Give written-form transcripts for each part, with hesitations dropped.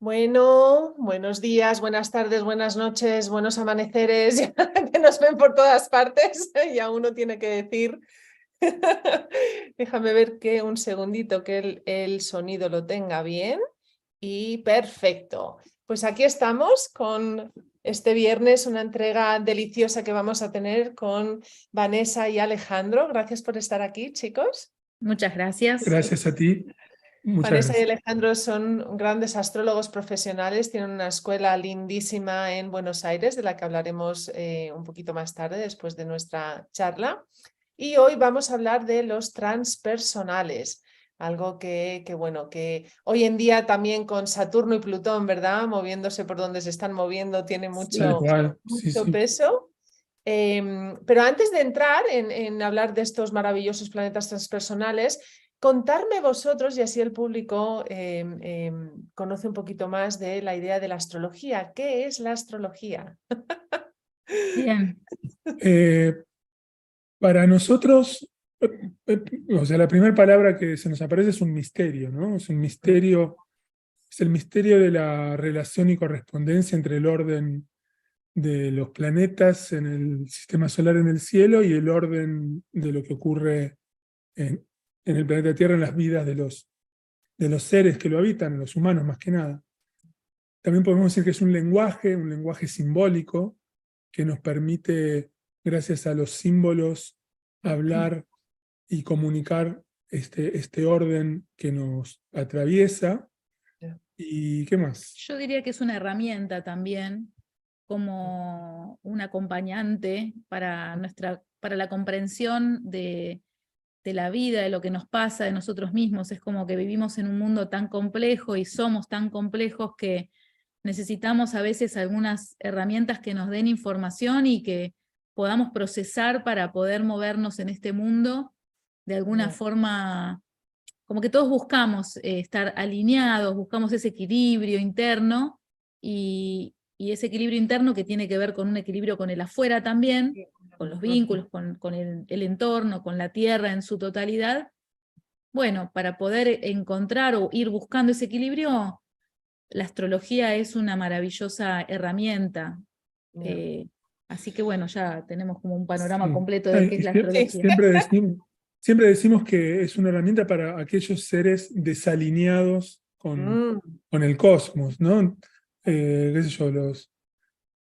Bueno, buenos días, buenas tardes, buenas noches, buenos amaneceres, que nos ven por todas partes y a uno tiene que decir. Déjame ver que un segundito que el sonido lo tenga bien y perfecto. Pues aquí estamos con este viernes una entrega deliciosa que vamos a tener con Vanessa y Alejandro. Gracias por estar aquí, chicos. Muchas gracias. Gracias a ti, muchas Vanessa y gracias. Alejandro son grandes astrólogos profesionales, tienen una escuela lindísima en Buenos Aires, de la que hablaremos un poquito más tarde, después de nuestra charla. Y hoy vamos a hablar de los transpersonales, algo bueno, que hoy en día también con Saturno y Plutón, ¿verdad? Moviéndose por donde se están moviendo, tiene Tal mucho, cual, sí, mucho sí. peso. Pero antes de entrar en hablar de estos maravillosos planetas transpersonales, contarme vosotros, y así el público conoce un poquito más de la idea de la astrología. ¿Qué es la astrología? Bien, Eh, para nosotros, o sea, la primera palabra que se nos aparece es un misterio, ¿no? Es un misterio, es el misterio de la relación y correspondencia entre el orden de los planetas en el sistema solar en el cielo y el orden de lo que ocurre en el planeta Tierra, en las vidas de los seres que lo habitan, los humanos más que nada. También podemos decir que es un lenguaje simbólico, que nos permite, gracias a los símbolos, hablar y comunicar este orden que nos atraviesa. ¿Y qué más? yo diría que es una herramienta también, como un acompañante para la comprensión de la vida, de lo que nos pasa, de nosotros mismos. Es como que vivimos en un mundo tan complejo y somos tan complejos que necesitamos a veces algunas herramientas que nos den información y que podamos procesar para poder movernos en este mundo de alguna forma. Como que todos buscamos estar alineados, buscamos ese equilibrio interno y ese equilibrio interno que tiene que ver con un equilibrio con el afuera también, con los vínculos, con el entorno, con la tierra en su totalidad. Bueno, para poder encontrar o ir buscando ese equilibrio, la astrología es una maravillosa herramienta. Así que bueno, ya tenemos como un panorama Sí. completo de qué es la astrología. Siempre decimos que es una herramienta para aquellos seres desalineados Mm, con el cosmos, ¿no? Qué sé yo,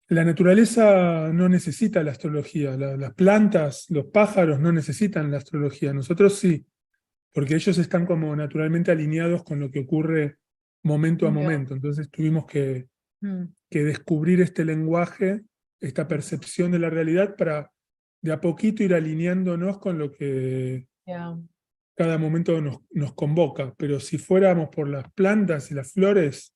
la naturaleza no necesita la astrología, las plantas, los pájaros no necesitan la astrología, nosotros sí, porque ellos están como naturalmente alineados con lo que ocurre momento a ya. momento. Entonces tuvimos Mm. que descubrir este lenguaje, esta percepción de la realidad para de a poquito ir alineándonos con lo que Ya. cada momento nos convoca. Pero si fuéramos por las plantas y las flores,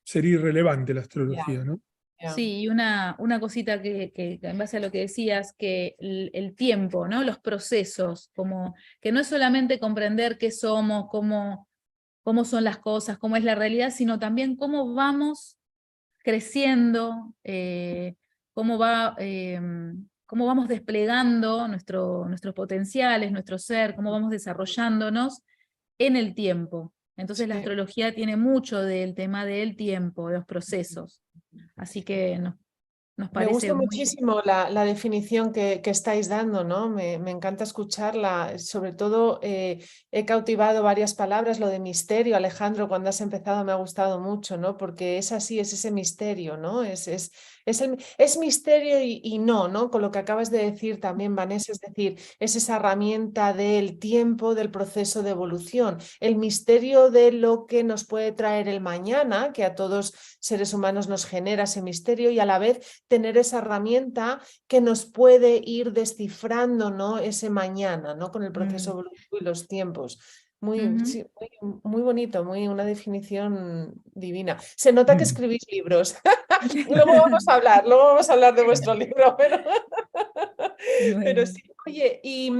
sería irrelevante la Ya, astrología, ¿no? ya. Sí, y una cosita que en base a lo que decías, que el tiempo, ¿no? Los procesos, como que no es solamente comprender qué somos, cómo son las cosas, cómo es la realidad, sino también cómo vamos creciendo, cómo vamos desplegando nuestros potenciales, nuestro ser, cómo vamos desarrollándonos en el tiempo. Entonces la Sí. astrología tiene mucho del tema del tiempo, de los procesos. Así que nos Me gusta parece muy... muchísimo la definición que estáis dando, ¿no? Me encanta escucharla. Sobre todo he cautivado varias palabras, lo de misterio, Alejandro, cuando has empezado me ha gustado mucho, ¿no? Porque es así, es ese misterio, ¿no? Es misterio y no, ¿no? Con lo que acabas de decir también, Vanessa, es decir, es esa herramienta del tiempo, del proceso de evolución, el misterio de lo que nos puede traer el mañana, que a todos seres humanos nos genera ese misterio y a la vez tener esa herramienta que nos puede ir descifrando, ¿no? Ese mañana, ¿no? Con el proceso evolutivo y los tiempos. Ujú. Sí, muy bonito, una definición divina. Se nota que Mm. escribís libros. Luego vamos a hablar de vuestro libro, pero Bueno. sí. Oye, y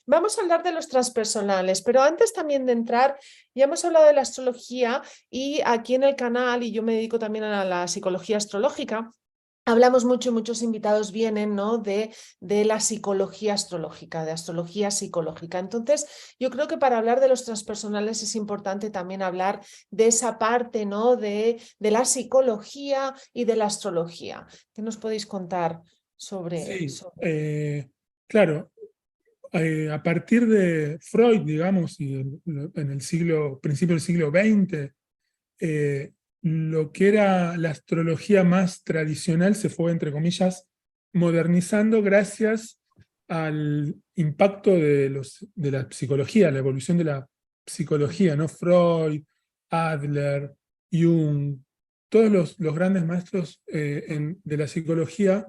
vamos a hablar de los transpersonales, pero antes también de entrar, ya hemos hablado de la astrología y aquí en el canal, y yo me dedico también a la psicología astrológica. hablamos mucho y muchos invitados vienen, ¿no? de la psicología astrológica, de astrología psicológica. Entonces, yo creo que para hablar de los transpersonales es importante también hablar de esa parte, ¿no? de la psicología y de la astrología. ¿Qué nos podéis contar sobre? Sí, claro, a partir de Freud, digamos, y en el principio del siglo XX, lo que era la astrología más tradicional se fue, entre comillas, modernizando gracias al impacto de la psicología, la evolución de la psicología, ¿no? Freud, Adler, Jung, todos los grandes maestros de la psicología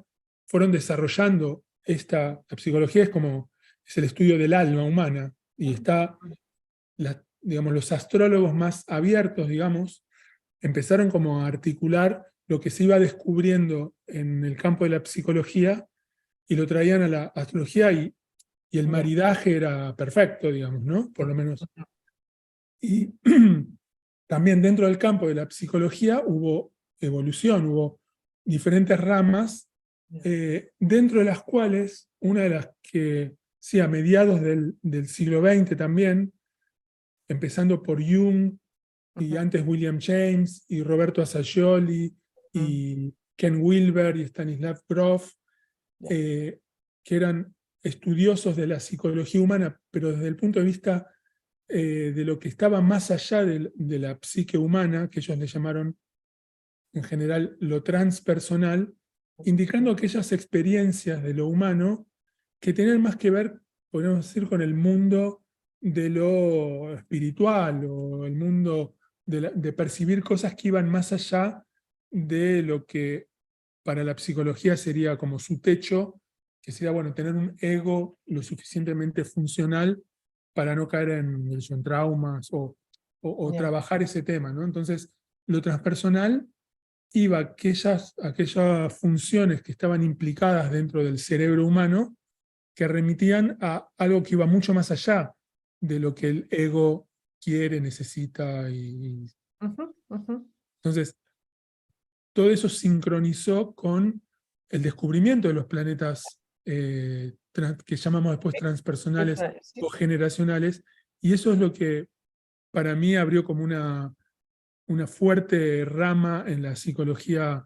fueron desarrollando la psicología es el estudio del alma humana, y digamos, los astrólogos más abiertos, digamos, empezaron como a articular lo que se iba descubriendo en el campo de la psicología y lo traían a la astrología, y el maridaje era perfecto, digamos, ¿no? Por lo menos. Y también dentro del campo de la psicología hubo evolución, hubo diferentes ramas, dentro de las cuales una de las que, sí, a mediados del siglo XX también, empezando por Jung, y antes William James, y Roberto Assagioli, y Ken Wilber, y Stanislav Grof, que eran estudiosos de la psicología humana, pero desde el punto de vista de lo que estaba más allá de la psique humana, que ellos le llamaron en general lo transpersonal, indicando aquellas experiencias de lo humano que tenían más que ver, podemos decir, con el mundo de lo espiritual, o el mundo de percibir cosas que iban más allá de lo que para la psicología sería como su techo, que sería, bueno, tener un ego lo suficientemente funcional para no caer en traumas o trabajar ese tema, ¿no? Entonces, lo transpersonal iba a aquellas funciones que estaban implicadas dentro del cerebro humano, que remitían a algo que iba mucho más allá de lo que el ego quiere, necesita. Entonces, todo eso sincronizó con el descubrimiento de los planetas que llamamos después transpersonales o generacionales, y eso es lo que para mí abrió como una fuerte rama en la psicología,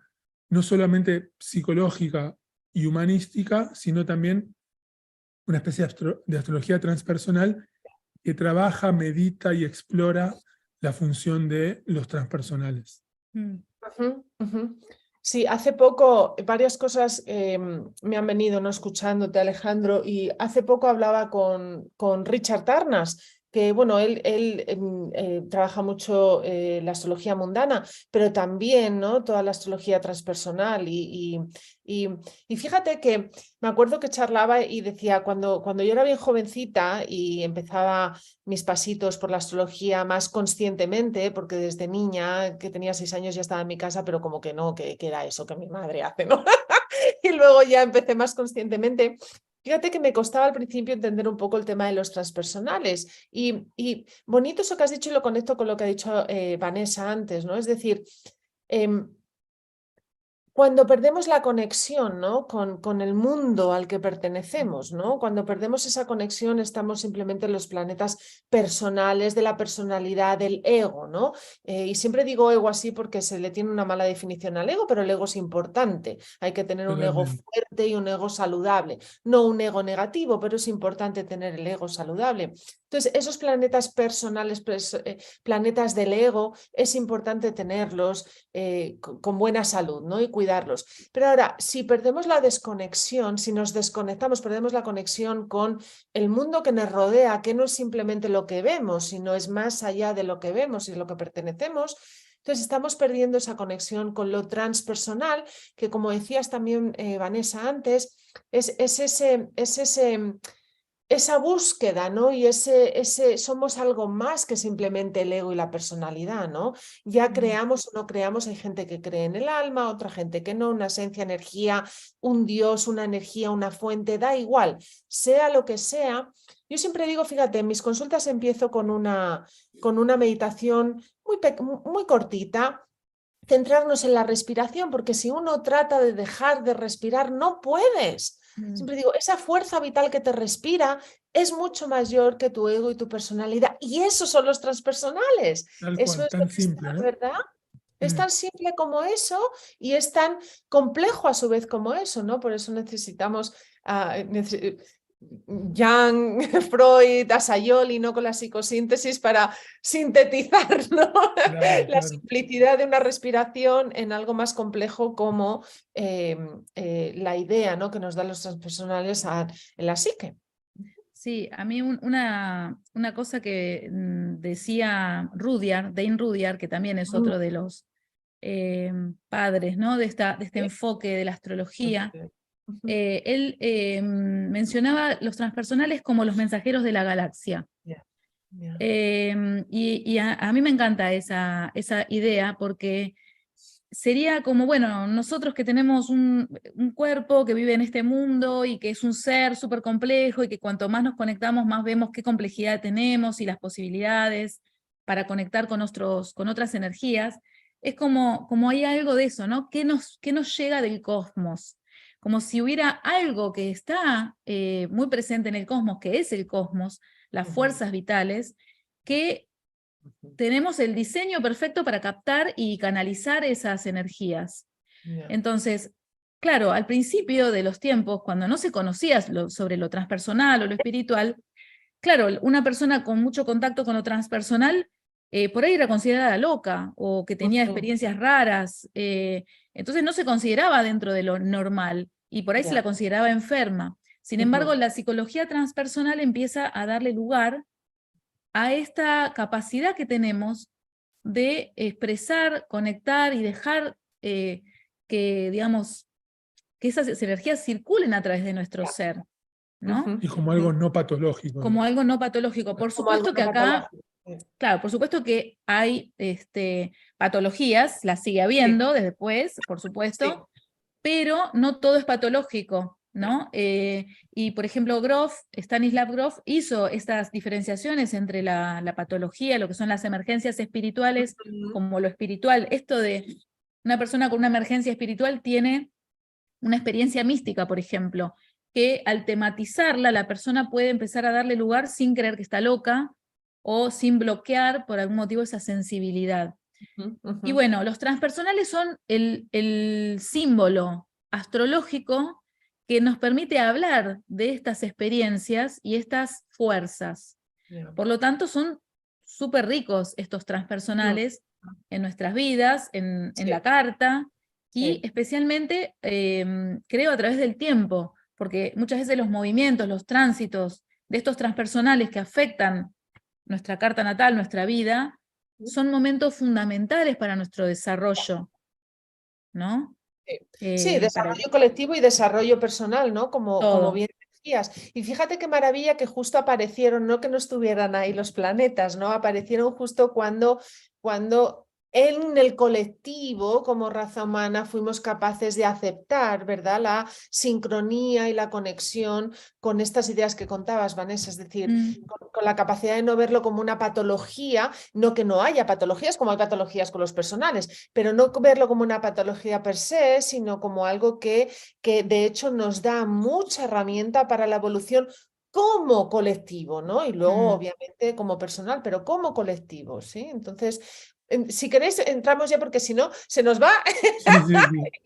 no solamente psicológica y humanística, sino también una especie de astrología transpersonal que trabaja, medita y explora la función de los transpersonales. Sí, hace poco varias cosas me han venido, ¿no? Escuchándote, Alejandro, y hace poco hablaba con Richard Tarnas, que bueno, él trabaja mucho la astrología mundana, pero también, ¿no? Toda la astrología transpersonal. Y fíjate que me acuerdo que charlaba y decía, cuando yo era bien jovencita y empezaba mis pasitos por la astrología más conscientemente, porque desde niña, que tenía 6 años, ya estaba en mi casa, pero como que no, que era eso que mi madre hace, ¿no? Y luego ya empecé más conscientemente. Fíjate que me costaba al principio entender un poco el tema de los transpersonales. Y bonito eso que has dicho, y lo conecto con lo que ha dicho Vanessa antes, ¿no? Es decir, cuando perdemos la conexión, ¿no? con el mundo al que pertenecemos, ¿no? Cuando perdemos esa conexión, estamos simplemente en los planetas personales, de la personalidad, del ego, ¿no? Y siempre digo ego así porque se le tiene una mala definición al ego, pero el ego es importante. Hay que tener un ego fuerte y un ego saludable. No un ego negativo, pero es importante tener el ego saludable. Entonces, esos planetas personales, planetas del ego, es importante tenerlos con buena salud, ¿no? Y cuidarlos. Pero ahora, si perdemos la desconexión, si nos desconectamos, perdemos la conexión con el mundo que nos rodea, que no es simplemente lo que vemos, sino es más allá de lo que vemos y de lo que pertenecemos. Entonces estamos perdiendo esa conexión con lo transpersonal, que como decías también, Vanessa, antes, es esa búsqueda, ¿no? Y somos algo más que simplemente el ego y la personalidad, ¿no? Ya creamos o no creamos, hay gente que cree en el alma, otra gente que no, una esencia, energía, un Dios, una energía, una fuente, da igual, sea lo que sea. Yo siempre digo, fíjate, en mis consultas empiezo con una meditación muy cortita, centrarnos en la respiración, porque si uno trata de dejar de respirar, no puedes. Siempre digo, esa fuerza vital que te respira es mucho mayor que tu ego y tu personalidad. Y esos son los transpersonales. Tal Eso cual, es lo tan que está, simple, ¿no? ¿verdad? Es tan simple como eso y es tan complejo a su vez como eso, ¿no? Por eso necesitamos Jung, Freud, Asayoli, ¿no? Con la psicosíntesis para sintetizar, ¿no? Claro, La claro. simplicidad de una respiración en algo más complejo como la idea, ¿no? Que nos dan los transpersonales en la psique. Sí, a mí una cosa que decía Dane Rudyard, que también es otro de los padres, ¿no? de este enfoque de la astrología, él mencionaba los transpersonales como los mensajeros de la galaxia. Y a mí me encanta esa idea porque sería como, bueno, nosotros que tenemos un cuerpo que vive en este mundo y que es un ser súper complejo y que cuanto más nos conectamos, más vemos qué complejidad tenemos y las posibilidades para conectar con otras energías. Es como hay algo de eso, ¿no? ¿Qué nos llega del cosmos? Como si hubiera algo que está muy presente en el cosmos, que es el cosmos, las fuerzas vitales, que tenemos el diseño perfecto para captar y canalizar esas energías. Entonces, claro, al principio de los tiempos, cuando no se conocía sobre lo transpersonal o lo espiritual, claro, una persona con mucho contacto con lo transpersonal, por ahí era considerada loca o que tenía experiencias raras, entonces no se consideraba dentro de lo normal y por ahí se la consideraba enferma. Sin embargo, la psicología transpersonal empieza a darle lugar a esta capacidad que tenemos de expresar, conectar y dejar que, digamos, que esas energías circulen a través de nuestro ser, ¿no? Y como algo no patológico, Como ¿no? algo no patológico. Por Como algo supuesto que no acá, patológico. claro, por supuesto que hay patologías, las sigue habiendo después, por supuesto, pero no todo es patológico, ¿no? Y por ejemplo, Stanislav Grof hizo estas diferenciaciones entre la patología, lo que son las emergencias espirituales, como lo espiritual. Esto de una persona con una emergencia espiritual tiene una experiencia mística, por ejemplo, que al tematizarla la persona puede empezar a darle lugar sin creer que está loca o sin bloquear por algún motivo esa sensibilidad. Y bueno, los transpersonales son el símbolo astrológico que nos permite hablar de estas experiencias y estas fuerzas. Por lo tanto, son súper ricos estos transpersonales en nuestras vidas, en la carta, y especialmente, creo, a través del tiempo, porque muchas veces los movimientos, los tránsitos de estos transpersonales que afectan nuestra carta natal, nuestra vida, son momentos fundamentales para nuestro desarrollo, ¿no? Sí, Para desarrollo colectivo y desarrollo personal, ¿no? Como todo. bien decías. Y fíjate qué maravilla que justo aparecieron, no que no estuvieran ahí los planetas, ¿no? Aparecieron justo cuando en el colectivo, como raza humana, fuimos capaces de aceptar, ¿verdad? La sincronía y la conexión con estas ideas que contabas, Vanessa, es decir, con la capacidad de no verlo como una patología, no que no haya patologías, como hay patologías con los personales, pero no verlo como una patología per se, sino como algo que de hecho nos da mucha herramienta para la evolución como colectivo, ¿no? Y luego, obviamente, como personal, pero como colectivo, ¿sí? Entonces, si queréis, entramos ya porque si no, se nos va. Sí.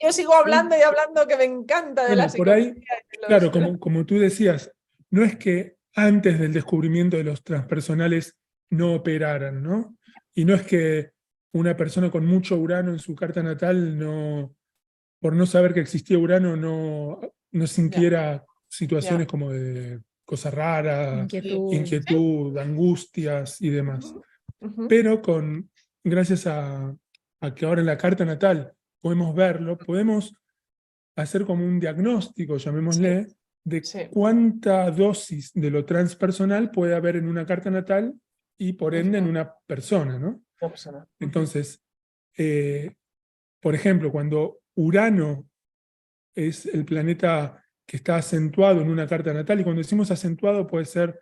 Yo sigo hablando y hablando, que me encanta de la Bueno, por psicología. ahí, claro, como tú decías, no es que antes del descubrimiento de los transpersonales no operaran, ¿no? Y no es que una persona con mucho Urano en su carta natal, no, por no saber que existía Urano, no sintiera situaciones como de cosa rara, inquietud, angustias y demás. Pero gracias a que ahora en la carta natal podemos verlo, podemos hacer como un diagnóstico, llamémosle, de cuánta dosis de lo transpersonal puede haber en una carta natal y por ende en una persona, ¿no? Entonces, por ejemplo, cuando Urano es el planeta que está acentuado en una carta natal, y cuando decimos acentuado puede ser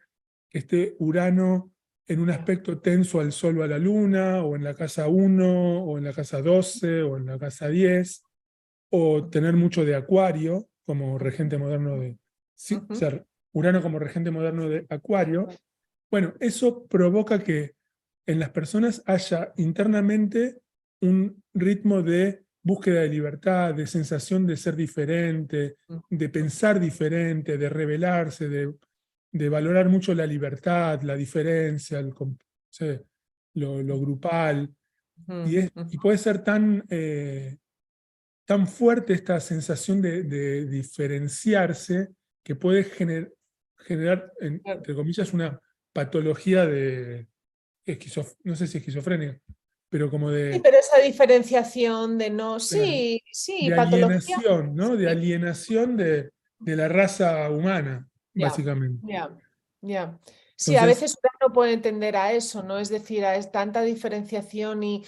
que esté Urano en un aspecto tenso al Sol o a la Luna, o en la casa 1, o en la casa 12, o en la casa 10, o tener mucho de Acuario como regente moderno de... Sí, o sea, Urano como regente moderno de Acuario. Bueno, eso provoca que en las personas haya internamente un ritmo de búsqueda de libertad, de sensación de ser diferente, de pensar diferente, de rebelarse, de valorar mucho la libertad, la diferencia, lo grupal. Y puede ser tan fuerte esta sensación de diferenciarse que puede generar, entre comillas, una patología de no sé si esquizofrenia, pero como Sí, de, pero esa diferenciación de no, claro, sí, sí, de patología, alienación, ¿no? De sí, alienación de la raza humana, ya, básicamente. ya, ya. Sí, a Entonces, veces Urano puede tender a eso, ¿no? Es decir, tanta diferenciación y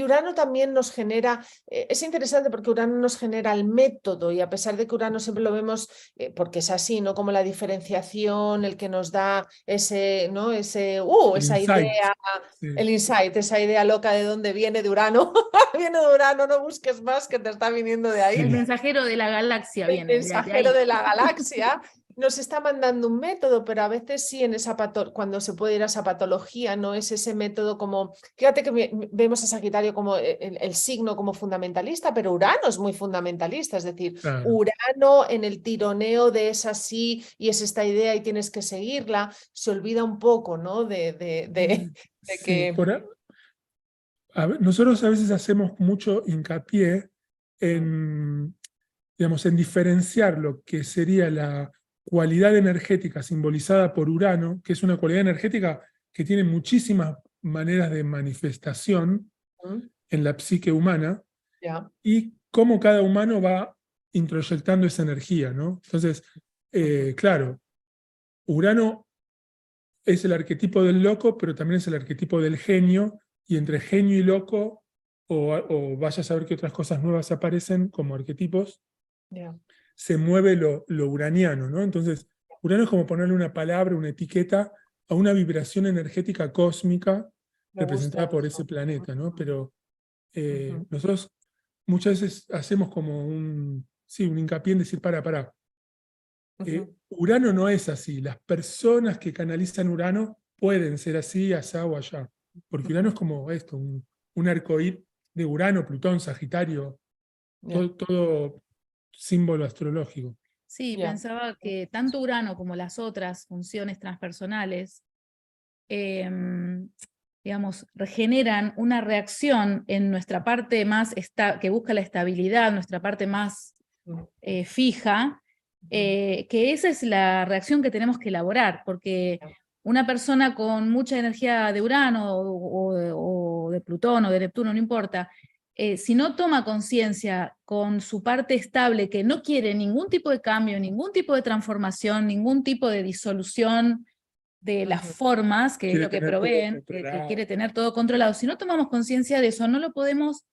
Urano también nos genera, es interesante porque Urano nos genera el método y a pesar de que Urano siempre lo vemos, porque es así, ¿no? Como la diferenciación, el que nos da ese, ¿no? el Esa insight, idea, sí, el insight, esa idea loca de dónde viene de Urano. Viene de Urano, no busques más que te está viniendo de ahí. El sí, mensajero de la galaxia El viene de mensajero ahí. de la galaxia nos está mandando un método, pero a veces sí en esa cuando se puede ir a esa patología, no es ese método como, fíjate que vemos a Sagitario como el signo como fundamentalista, pero Urano es muy fundamentalista, es decir, claro. Urano en el tironeo de es así y es esta idea y tienes que seguirla, se olvida un poco, ¿no? De Sí, que... nosotros a veces hacemos mucho hincapié en, digamos, en diferenciar lo que sería la cualidad energética simbolizada por Urano, que es una cualidad energética que tiene muchísimas maneras de manifestación en la psique humana, Ya. y cómo cada humano va introyectando esa energía, ¿no? Entonces, claro, Urano es el arquetipo del loco, pero también es el arquetipo del genio, y entre genio y loco, o vaya a saber que otras cosas nuevas aparecen como arquetipos, Ya. se mueve lo uraniano, ¿no? Entonces, Urano es como ponerle una palabra, una etiqueta a una vibración energética cósmica Me gusta representada por ese eso. planeta, ¿no? Pero nosotros muchas veces hacemos como sí, un hincapié en decir, para. Urano no es así. Las personas que canalizan Urano pueden ser así, allá o allá. Porque Urano es como esto, un arcoíris de Urano, Plutón, Sagitario, Ya. todo símbolo astrológico. Sí, Ya. pensaba que tanto Urano como las otras funciones transpersonales, digamos, generan una reacción en nuestra parte más que busca la estabilidad, nuestra parte más fija, que esa es la reacción que tenemos que elaborar, porque una persona con mucha energía de Urano o de Plutón o de Neptuno, no importa, si no toma conciencia con su parte estable, que no quiere ningún tipo de cambio, ningún tipo de transformación, ningún tipo de disolución de las formas, que es Quiere lo que tener todo proveen, que controlado. quiere tener todo controlado, si no tomamos conciencia de eso, no le podemos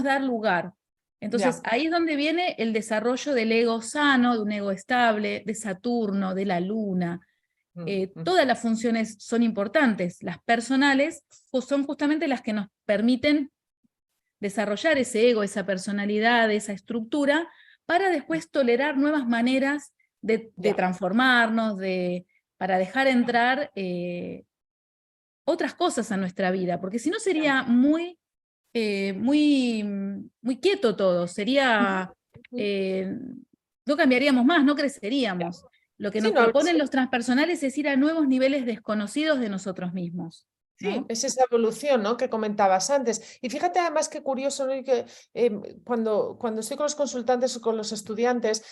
dar lugar. Entonces, Ya. ahí es donde viene el desarrollo del ego sano, de un ego estable, de Saturno, de la Luna. Todas las funciones son importantes. Las personales son justamente las que nos permiten desarrollar ese ego, esa personalidad, esa estructura, para después tolerar nuevas maneras de Ya. transformarnos, para dejar entrar otras cosas a nuestra vida, porque si no sería muy quieto todo, eh, no cambiaríamos más, no creceríamos. Lo que Sí, nos no, proponen los transpersonales es ir a nuevos niveles desconocidos de nosotros mismos, sí, ¿no? es esa evolución, ¿no? Que comentabas antes. Y fíjate además qué curioso, ¿no? Y que cuando estoy con los consultantes o con los estudiantes,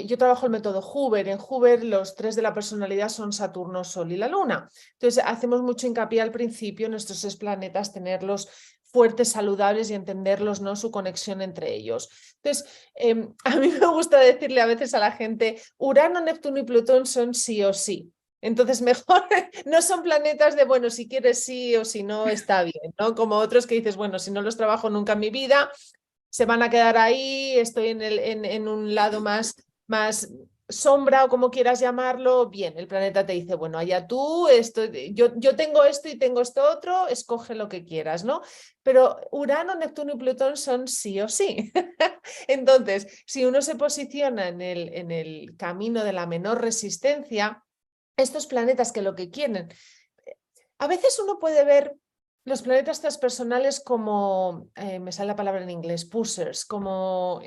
yo trabajo el método Hoover. En Hoover los tres de la personalidad son Saturno, Sol y la Luna. Entonces hacemos mucho hincapié al principio en estos 6 planetas, tenerlos fuertes, saludables y entenderlos, ¿no? Su conexión entre ellos. Entonces, a mí me gusta decirle a veces a la gente, Urano, Neptuno y Plutón son sí o sí. Entonces, mejor no son planetas de, bueno, si quieres sí o si no, está bien, ¿no? Como otros que dices, bueno, si no los trabajo nunca en mi vida, se van a quedar ahí, estoy en un lado más sombra o como quieras llamarlo, bien, el planeta te dice, bueno, allá tú, yo tengo esto y tengo esto otro, escoge lo que quieras, ¿no? Pero Urano, Neptuno y Plutón son sí o sí. Entonces, si uno se posiciona en el camino de la menor resistencia, estos planetas que lo que quieren, a veces uno puede ver los planetas transpersonales como, me sale la palabra en inglés, pushers, como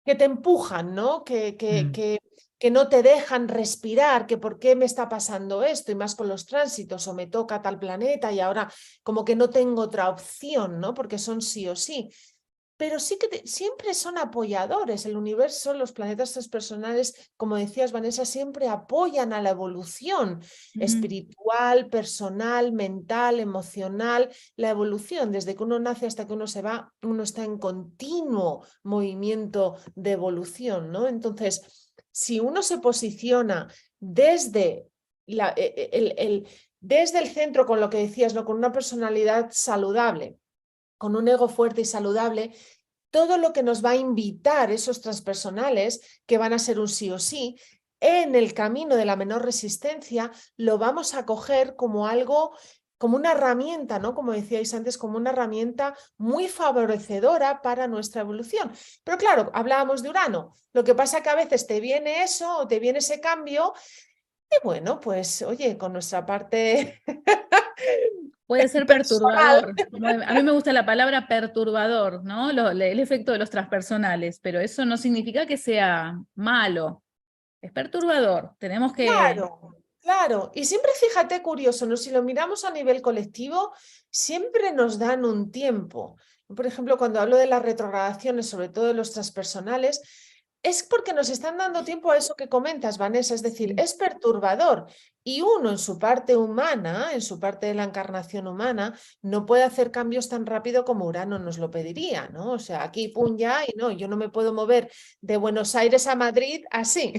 que te empujan, ¿no? Que no te dejan respirar, que por qué me está pasando esto, y más con los tránsitos, o me toca tal planeta y ahora como que no tengo otra opción, ¿no? Porque son sí o sí. Pero sí que siempre son apoyadores. El universo, los planetas transpersonales, como decías, Vanessa, siempre apoyan a la evolución espiritual, personal, mental, emocional. La evolución, desde que uno nace hasta que uno se va, uno está en continuo movimiento de evolución, ¿no? Entonces, si uno se posiciona desde desde el centro, con lo que decías, ¿no? Con una personalidad saludable, con un ego fuerte y saludable, todo lo que nos va a invitar esos transpersonales, que van a ser un sí o sí, en el camino de la menor resistencia, lo vamos a coger como algo, como una herramienta, ¿no? Como decíais antes, como una herramienta muy favorecedora para nuestra evolución. Pero claro, hablábamos de Urano. Lo que pasa es que a veces te viene eso, o te viene ese cambio, y bueno, pues oye, con nuestra parte Puede ser perturbador. A mí me gusta la palabra perturbador, ¿no? El efecto de los transpersonales, pero eso no significa que sea malo. Es perturbador. Tenemos que... Claro, claro. Y siempre fíjate, curioso, ¿no? Si lo miramos a nivel colectivo, siempre nos dan un tiempo. Por ejemplo, cuando hablo de las retrogradaciones, sobre todo de los transpersonales, es porque nos están dando tiempo a eso que comentas, Vanessa, es decir, es perturbador. Y uno en su parte humana, en su parte de la encarnación humana, no puede hacer cambios tan rápido como Urano nos lo pediría, ¿no? O sea, aquí, pum, ya, y no, yo no me puedo mover de Buenos Aires a Madrid así,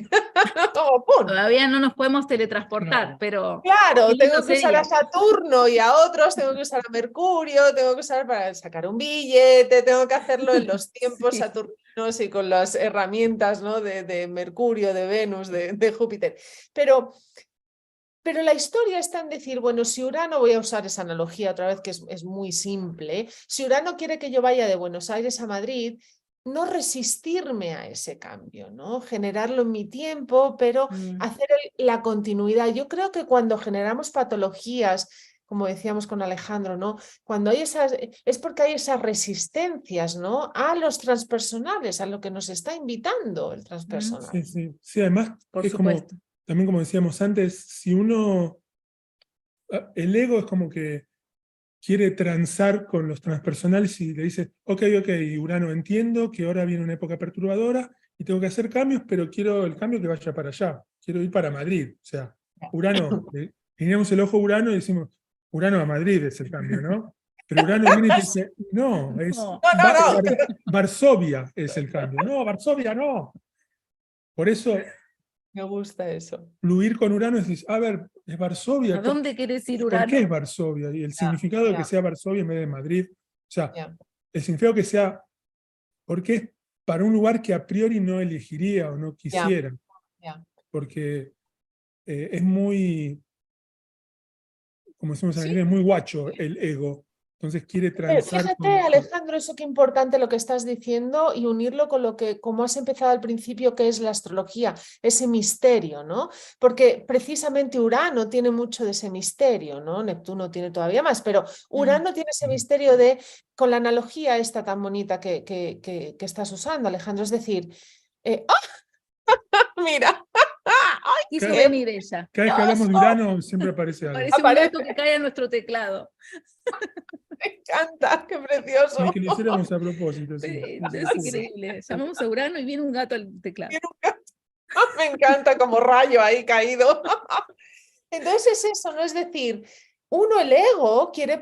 como pum. Todavía no nos podemos teletransportar, pero... Claro, tengo que usar sería. a Saturno y a otros, tengo que usar a Mercurio, tengo que usar para sacar un billete, tengo que hacerlo en los tiempos Sí. saturninos y con las herramientas, ¿no? de Mercurio, de Venus, de Júpiter. Pero la historia está en decir, bueno, si Urano, voy a usar esa analogía otra vez que es muy simple, si Urano quiere que yo vaya de Buenos Aires a Madrid, no resistirme a ese cambio, ¿no? Generarlo en mi tiempo, pero hacer la continuidad. Yo creo que cuando generamos patologías, como decíamos con Alejandro, ¿no? Cuando hay esas, es porque hay esas resistencias, ¿no? A los transpersonales, a lo que nos está invitando el transpersonal. Sí, sí. Sí, además, Por es como, supuesto. también como decíamos antes, si uno, el ego es como que quiere transar con los transpersonales y le dice, ok, Urano, entiendo que ahora viene una época perturbadora y tengo que hacer cambios, pero quiero el cambio que vaya para allá, quiero ir para Madrid. O sea, Urano, teníamos el ojo a Urano y decimos, Urano a Madrid es el cambio, ¿no? Pero Urano viene y te dice, no, es No. Varsovia es el cambio. No, Varsovia no. Por eso, Me gusta eso. fluir con Urano es decir, a ver, es Varsovia. ¿A dónde quieres ir, ¿Por qué es Urano? Varsovia? Y el significado de que sea Varsovia en vez de Madrid. O sea, Ya. el significado que sea, porque es para un lugar que a priori no elegiría o no quisiera. Ya. Porque es muy, como decimos en Sí. inglés, muy guacho el ego. Entonces quiere transar Fíjate, con... Alejandro, eso qué importante lo que estás diciendo y unirlo con lo que, como has empezado al principio, que es la astrología, ese misterio, ¿no? Porque precisamente Urano tiene mucho de ese misterio, ¿no? Neptuno tiene todavía más, pero Urano tiene ese misterio de, con la analogía esta tan bonita que estás usando, Alejandro, es decir, ¡ah! Mira, ¡ay, Quiso Cada- venir ella. Cada vez que hablamos de Urano siempre aparece algo. Parece un gato que cae a nuestro teclado. Me encanta, qué precioso! Ni que lo hiciéramos a propósito. Sí. Es increíble. Llamamos a Urano y viene un gato al teclado. Me encanta como rayo ahí caído. Entonces es eso, ¿no? Es decir, uno, el ego, quiere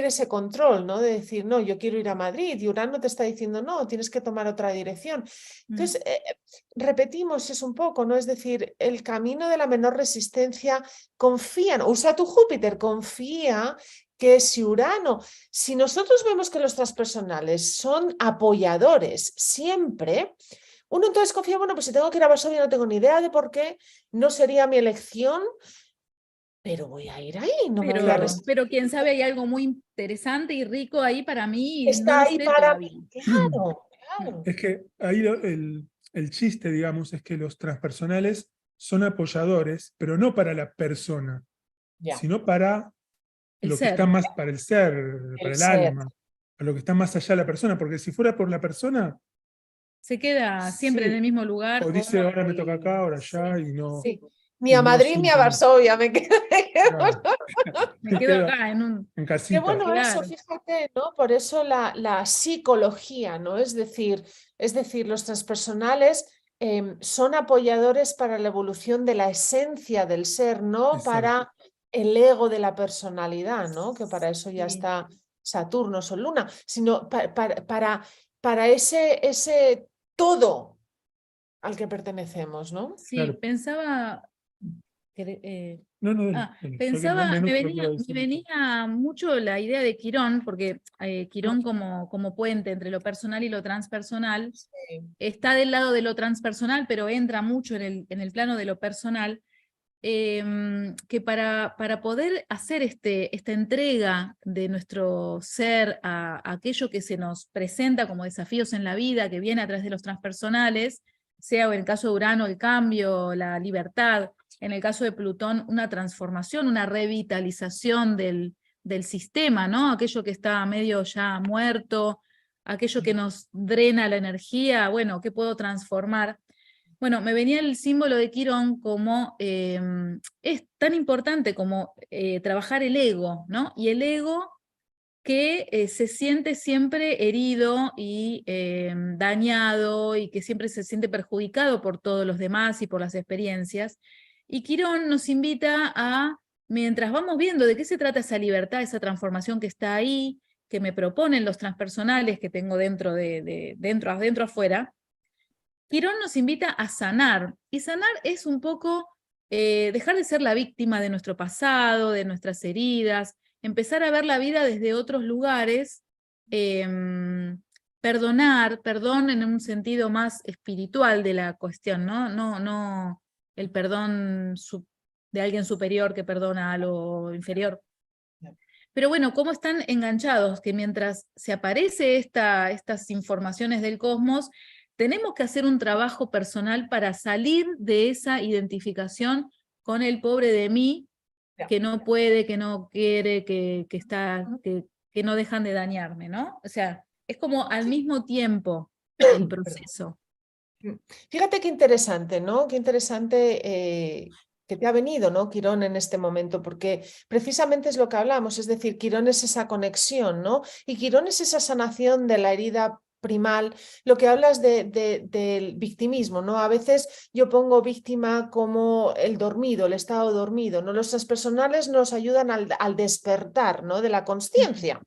ese control, ¿no? De decir, no, yo quiero ir a Madrid y Urano te está diciendo, no, tienes que tomar otra dirección. Entonces, repetimos eso un poco, ¿no? Es decir, el camino de la menor resistencia, confía, usa tu Júpiter, confía que si nosotros vemos que los transpersonales son apoyadores siempre, Uno entonces confía, bueno, pues si tengo que ir a Varsovia no tengo ni idea de por qué, no sería mi elección, pero voy a ir ahí, no me voy a resistir. Pero quién sabe, hay algo muy interesante y rico ahí para mí y no Está lo ahí sé para todavía. mí, claro, Mm. claro. Es que ahí el chiste, digamos, es que los transpersonales son apoyadores, pero no para la persona, Ya, sino para El lo que está ser, más, para el ser, para el el ser. alma, para lo que está más allá de la persona, porque si fuera por la persona, se queda siempre en sí, el mismo lugar. o dice ahora me toca Y- acá, ahora allá, sí. Ni a Madrid ni a siente, Varsovia me quedo. claro, Me se quedo queda acá en un... en Qué casita. bueno eso, Claro, fíjate, ¿no? Por eso la psicología, ¿no? Es decir, los transpersonales son apoyadores para la evolución de la esencia del ser, no Exacto. para el ego de la personalidad, ¿no? Que para eso ya sí, está Saturno, Sol, Luna, sino para ese todo al que pertenecemos, ¿no? sí, Claro. pensaba... No, no, dale, dale. Cualquier Pensaba, menos lo que iba a me decir. venía mucho la idea de Quirón, porque Quirón como puente entre lo personal y lo transpersonal, Sí. está del lado de lo transpersonal, pero entra mucho en el plano de lo personal, que para poder hacer esta entrega de nuestro ser a aquello que se nos presenta como desafíos en la vida, que viene a través de los transpersonales, sea en el caso de Urano el cambio, la libertad, en el caso de Plutón una transformación, una revitalización del sistema, ¿no? Aquello que está medio ya muerto, aquello que nos drena la energía, bueno, ¿qué puedo transformar? Bueno, me venía el símbolo de Quirón como es tan importante como trabajar el ego, ¿no? Y el ego que se siente siempre herido y dañado y que siempre se siente perjudicado por todos los demás y por las experiencias. Y Quirón nos invita a, mientras vamos viendo de qué se trata esa libertad, esa transformación que está ahí, que me proponen los transpersonales que tengo dentro afuera, Quirón nos invita a sanar, y sanar es un poco dejar de ser la víctima de nuestro pasado, de nuestras heridas, empezar a ver la vida desde otros lugares, perdón en un sentido más espiritual de la cuestión, no el perdón de alguien superior que perdona a lo inferior. Pero bueno, ¿cómo están enganchados? Que mientras se aparece estas informaciones del cosmos, tenemos que hacer un trabajo personal para salir de esa identificación con el pobre de mí, Ya. que no puede, que no quiere, que no dejan de dañarme, ¿no? O sea, es como al mismo tiempo el Perdón. proceso. Fíjate qué interesante, ¿no? Qué interesante que te ha venido, ¿no, Quirón, en este momento, porque precisamente es lo que hablamos, es decir, Quirón es esa conexión, ¿no? Y Quirón es esa sanación de la herida primal, lo que hablas del victimismo, ¿no? A veces yo pongo víctima como el dormido, el estado dormido, ¿no? Los transpersonales nos ayudan al despertar, ¿no? De la consciencia.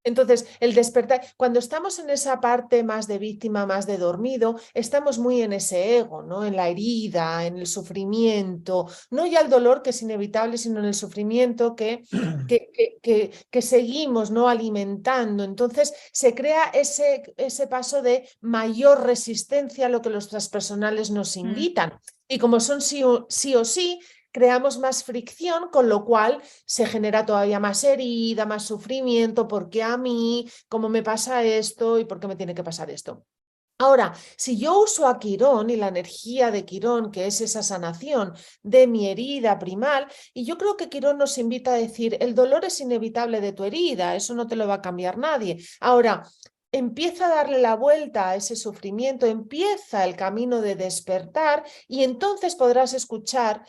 Entonces, el despertar, cuando estamos en esa parte más de víctima, más de dormido, estamos muy en ese ego, ¿no? En la herida, en el sufrimiento, no ya el dolor que es inevitable, sino en el sufrimiento que seguimos, ¿no? Alimentando. Entonces, se crea ese paso de mayor resistencia a lo que los transpersonales nos Mm. invitan. Y como son sí o sí, creamos más fricción, con lo cual se genera todavía más herida, más sufrimiento, ¿por qué a mí? ¿Cómo me pasa esto? ¿Y por qué me tiene que pasar esto? Ahora, si yo uso a Quirón y la energía de Quirón, que es esa sanación de mi herida primal, y yo creo que Quirón nos invita a decir, el dolor es inevitable de tu herida, eso no te lo va a cambiar nadie. Ahora, empieza a darle la vuelta a ese sufrimiento, empieza el camino de despertar y entonces podrás escuchar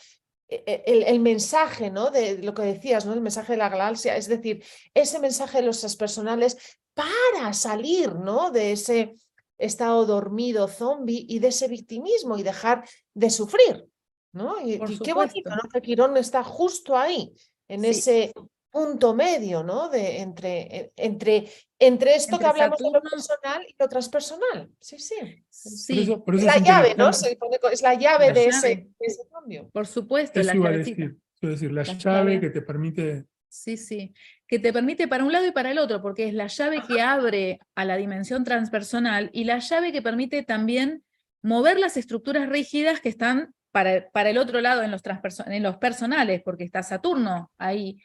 el mensaje, ¿no? De lo que decías, ¿no? El mensaje de la galaxia, es decir, ese mensaje de los transpersonales para salir, ¿no? De ese estado dormido zombie y de ese victimismo y dejar de sufrir, ¿no? Por Y qué bonito, supuesto. ¿no? Que Quirón está justo ahí, en Sí. ese punto medio, ¿no? Entre esto que Entre hablamos de lo Saturno, personal y lo transpersonal. Sí, sí. sí, Es Es la llave, ¿no? interesante, Es la llave la de llave, ese cambio. por supuesto, la eso llavecita, iba a decir, la la llave llave. que te permite, Sí, sí, que te permite para un lado y para el otro, porque es la llave que abre a la dimensión transpersonal y la llave que permite también mover las estructuras rígidas que están para el otro lado en los personales, porque está Saturno ahí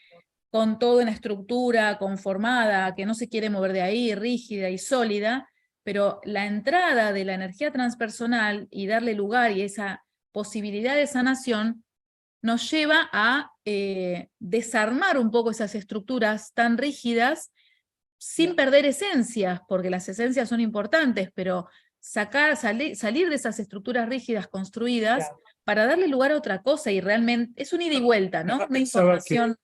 con toda una estructura conformada, que no se quiere mover de ahí, rígida y sólida, pero la entrada de la energía transpersonal y darle lugar y esa posibilidad de sanación nos lleva a desarmar un poco esas estructuras tan rígidas sin perder esencias, porque las esencias son importantes, pero salir de esas estructuras rígidas construidas para darle lugar a otra cosa, y realmente es un ida y vuelta, ¿no? Una Pensaba información.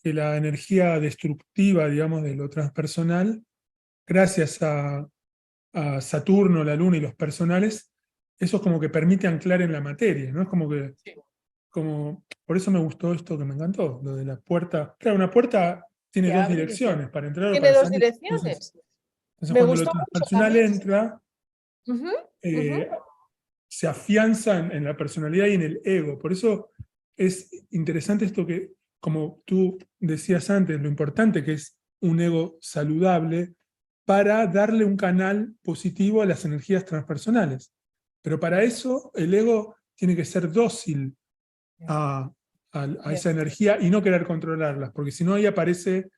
que la energía destructiva, digamos, de lo transpersonal, gracias a Saturno, la Luna y los personales, eso es como que permite anclar en la materia, ¿no? Es como que, por eso me gustó esto que me encantó, lo de la puerta. Claro, una puerta tiene Que dos abre, direcciones, para entrar o tiene para dos salir. Entonces direcciones. Me cuando lo gustó mucho transpersonal también. entra, Ujú, eh, se afianza en la personalidad y en el ego. Por eso es interesante esto que, como tú decías antes, lo importante que es un ego saludable para darle un canal positivo a las energías transpersonales. Pero para eso el ego tiene que ser dócil a esa energía y no querer controlarlas, porque si no ahí aparece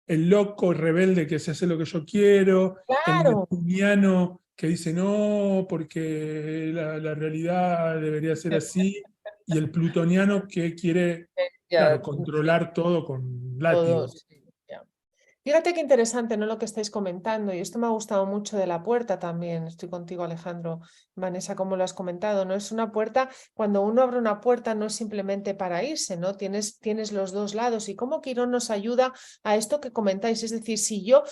el loco rebelde que se hace lo que yo quiero, el Claro. neptuniano que dice no, porque la realidad debería ser así, y el plutoniano que quiere, claro, Ya, controlar todo con látigos. todos. Ya. Fíjate qué interesante, ¿no? Lo que estáis comentando, y esto me ha gustado mucho de la puerta también. Estoy contigo, Alejandro, Vanessa, como lo has comentado, ¿no? Es una puerta, cuando uno abre una puerta no es simplemente para irse, ¿no? Tienes los dos lados, y cómo Quirón nos ayuda a esto que comentáis. Es decir, si yo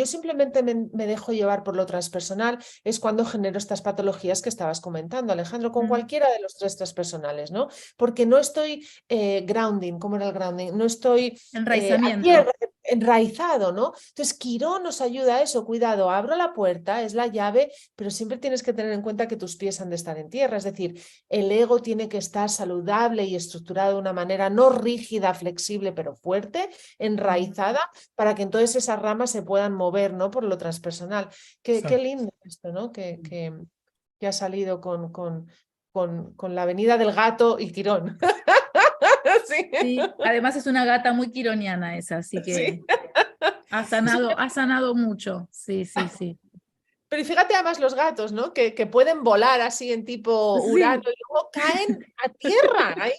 simplemente me dejo llevar por lo transpersonal, es cuando genero estas patologías que estabas comentando, Alejandro, con cualquiera de los tres transpersonales, ¿no? Porque no estoy grounding, ¿cómo era el grounding? No estoy a Enraizamiento. tierra, enraizado, ¿no? Entonces, Quirón nos ayuda a eso. Cuidado, abro la puerta, es la llave, pero siempre tienes que tener en cuenta que tus pies han de estar en tierra. Es decir, el ego tiene que estar saludable y estructurado de una manera no rígida, flexible, pero fuerte, enraizada, para que entonces esas ramas se puedan mover, ¿no? Por lo transpersonal. Qué lindo esto, ¿no? Que ha salido con la venida del gato y Quirón. Sí. Sí, además es una gata muy quironiana esa, así que Sí. ha sanado mucho. Sí, sí, sí. Pero y fíjate además los gatos, ¿no? Que pueden volar así en tipo Urano Sí, y luego caen a tierra, ahí,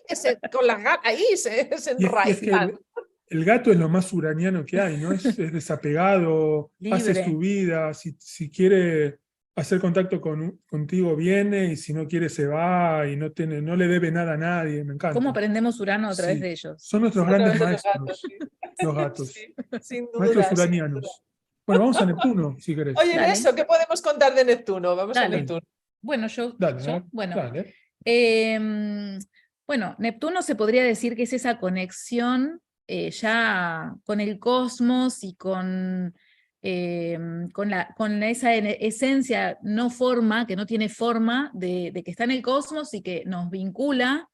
con las ahí se Y es que enraizan. el gato es lo más uraniano que hay, ¿no? Es desapegado, hace libre. su vida, si quiere hacer contacto contigo viene, y si no quiere se va, y no le debe nada a nadie, me ¿Cómo encanta. aprendemos Urano a través Sí, de ellos? son nuestros A grandes través de los gatos, maestros, sí. los gatos, Sí, sin maestros duda, sin duda. uranianos. Bueno, vamos a Neptuno, si querés. Oye, Dale, eso, ¿qué podemos contar de Neptuno? Vamos a dale. Dale, Neptuno. Bueno, dale, bueno. dale. Bueno, Neptuno se podría decir que es esa conexión ya con el cosmos y con esa esencia no forma, que no tiene forma, de que está en el cosmos y que nos vincula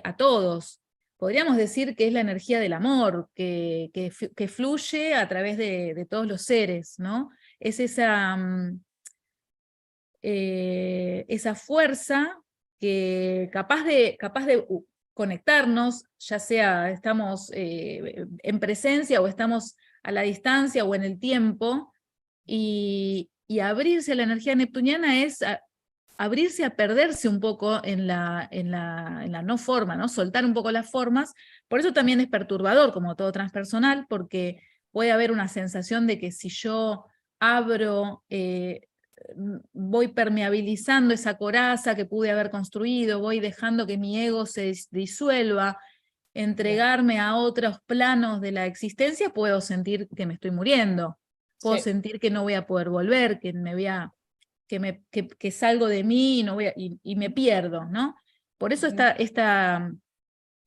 a todos. Podríamos decir que es la energía del amor, que fluye a través de todos los seres, ¿no? Es esa fuerza que capaz de conectarnos, ya sea estamos en presencia o estamos a la distancia o en el tiempo, y abrirse a la energía neptuniana es abrirse a perderse un poco en la no forma, ¿no? Soltar un poco las formas. Por eso también es perturbador, como todo transpersonal, porque puede haber una sensación de que si yo abro, voy permeabilizando esa coraza que pude haber construido, voy dejando que mi ego se disuelva, entregarme a otros planos de la existencia, puedo sentir que me estoy muriendo, puedo Sí. sentir que no voy a poder volver, que me voy a que salgo de mí y, no voy y me pierdo, ¿no? Por eso esta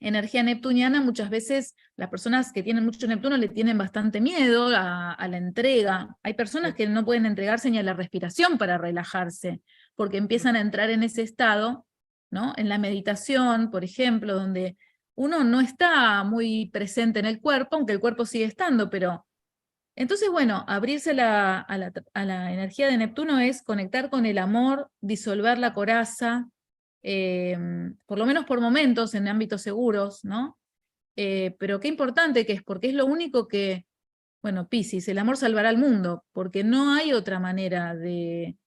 energía neptuniana, muchas veces las personas que tienen mucho Neptuno le tienen bastante miedo a la entrega. Hay personas que no pueden entregarse ni a la respiración para relajarse, porque empiezan a entrar en ese estado, ¿no? En la meditación, por ejemplo, donde uno no está muy presente en el cuerpo, aunque el cuerpo sigue estando, pero Entonces, bueno, abrirse a la energía de Neptuno es conectar con el amor, disolver la coraza, por lo menos por momentos, en ámbitos seguros, ¿no? Pero qué importante que es, porque es lo único que, bueno, Piscis, el amor salvará al mundo, porque no hay otra manera de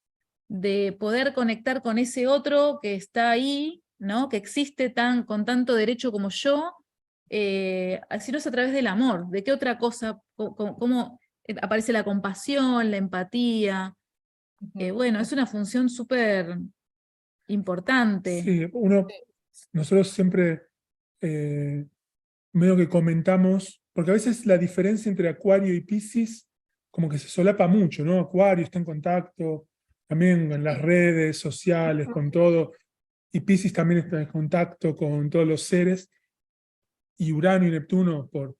poder conectar con ese otro que está ahí, ¿no? Que existe con tanto derecho como yo, si no es a través del amor. ¿De qué otra cosa? ¿Cómo aparece la compasión, la empatía? Bueno, es una función súper importante. Sí, nosotros siempre medio que comentamos, porque a veces la diferencia entre Acuario y Piscis como que se solapa mucho, ¿no? Acuario está en contacto también en las redes sociales, con todo, y Piscis también está en contacto con todos los seres, y Urano y Neptuno por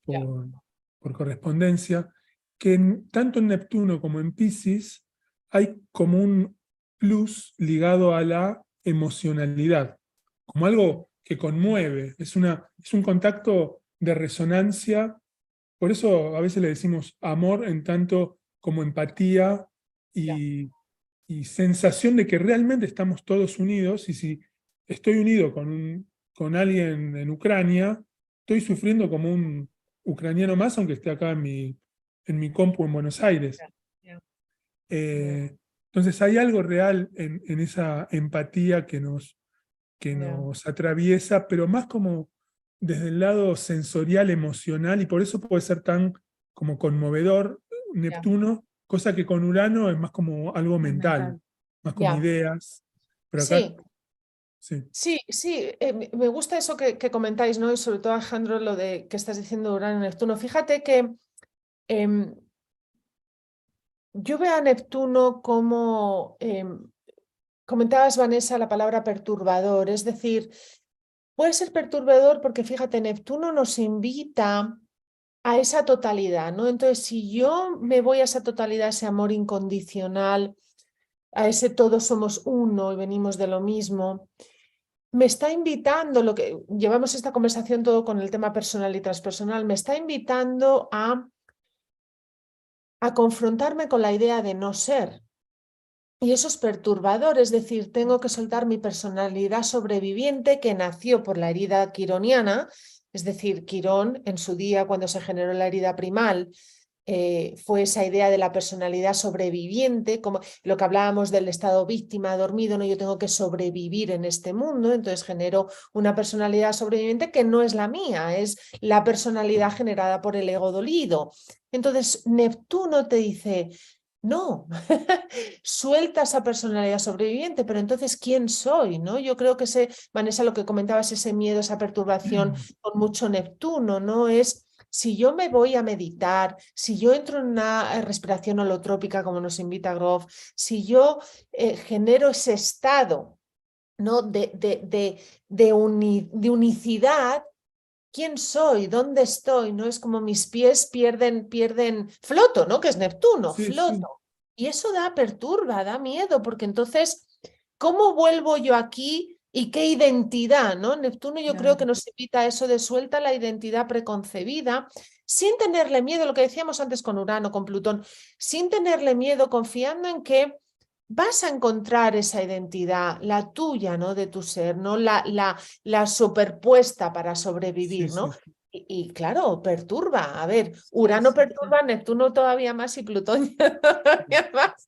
correspondencia, que tanto en Neptuno como en Piscis hay como un plus ligado a la emocionalidad, como algo que conmueve, es un contacto de resonancia, por eso a veces le decimos amor en tanto como empatía y, y sensación de que realmente estamos todos unidos, y si estoy unido con alguien en Ucrania, estoy sufriendo como un ucraniano más, aunque esté acá en mi compu en Buenos Aires. Entonces hay algo real en esa empatía que nos atraviesa, pero más como desde el lado sensorial, emocional, y por eso puede ser tan como conmovedor Neptuno, cosa que con Urano es más como algo mental, más como ideas. Pero acá, Sí. sí. Sí, sí, me gusta eso que comentáis, ¿no? Y sobre todo, Alejandro, lo de que estás diciendo de Urano y Neptuno. Fíjate que em, yo veo a Neptuno como, comentabas, Vanessa, la palabra perturbador, es decir, puede ser perturbador porque, fíjate, Neptuno nos invita a esa totalidad, ¿no? Entonces, si yo me voy a esa totalidad, ese amor incondicional, a ese todos somos uno y venimos de lo mismo, me está invitando, lo que llevamos esta conversación todo con el tema personal y transpersonal, me está invitando a confrontarme con la idea de no ser. Y eso es perturbador, es decir, tengo que soltar mi personalidad sobreviviente que nació por la herida quironiana, es decir, Quirón en su día cuando se generó la herida primal, fue esa idea de la personalidad sobreviviente, como lo que hablábamos del estado víctima, dormido, ¿no? Yo tengo que sobrevivir en este mundo, entonces genero una personalidad sobreviviente que no es la mía, es la personalidad generada por el ego dolido. Entonces, Neptuno te dice, no, suelta esa personalidad sobreviviente, pero entonces, ¿quién soy? ¿No? Yo creo que Vanessa, lo que comentabas, ese miedo, esa perturbación con mucho Neptuno, ¿no? Es si yo me voy a meditar, si yo entro en una respiración holotrópica, como nos invita Grof, si yo genero ese estado, ¿no? de unicidad. ¿Quién soy? ¿Dónde estoy? ¿No? Es como mis pies pierden, floto, ¿no? Que es Neptuno, Sí, sí. floto. Y eso perturba, da miedo, porque entonces, ¿cómo vuelvo yo aquí y qué identidad, ¿no? Neptuno yo creo que nos invita a eso de suelta la identidad preconcebida, sin tenerle miedo, lo que decíamos antes con Urano, con Plutón, sin tenerle miedo, confiando en que vas a encontrar esa identidad, la tuya, ¿no? De tu ser, ¿no? La superpuesta para sobrevivir, Sí, ¿no? sí, Y claro, perturba. A ver, Urano perturba, Neptuno todavía más y Plutón todavía más.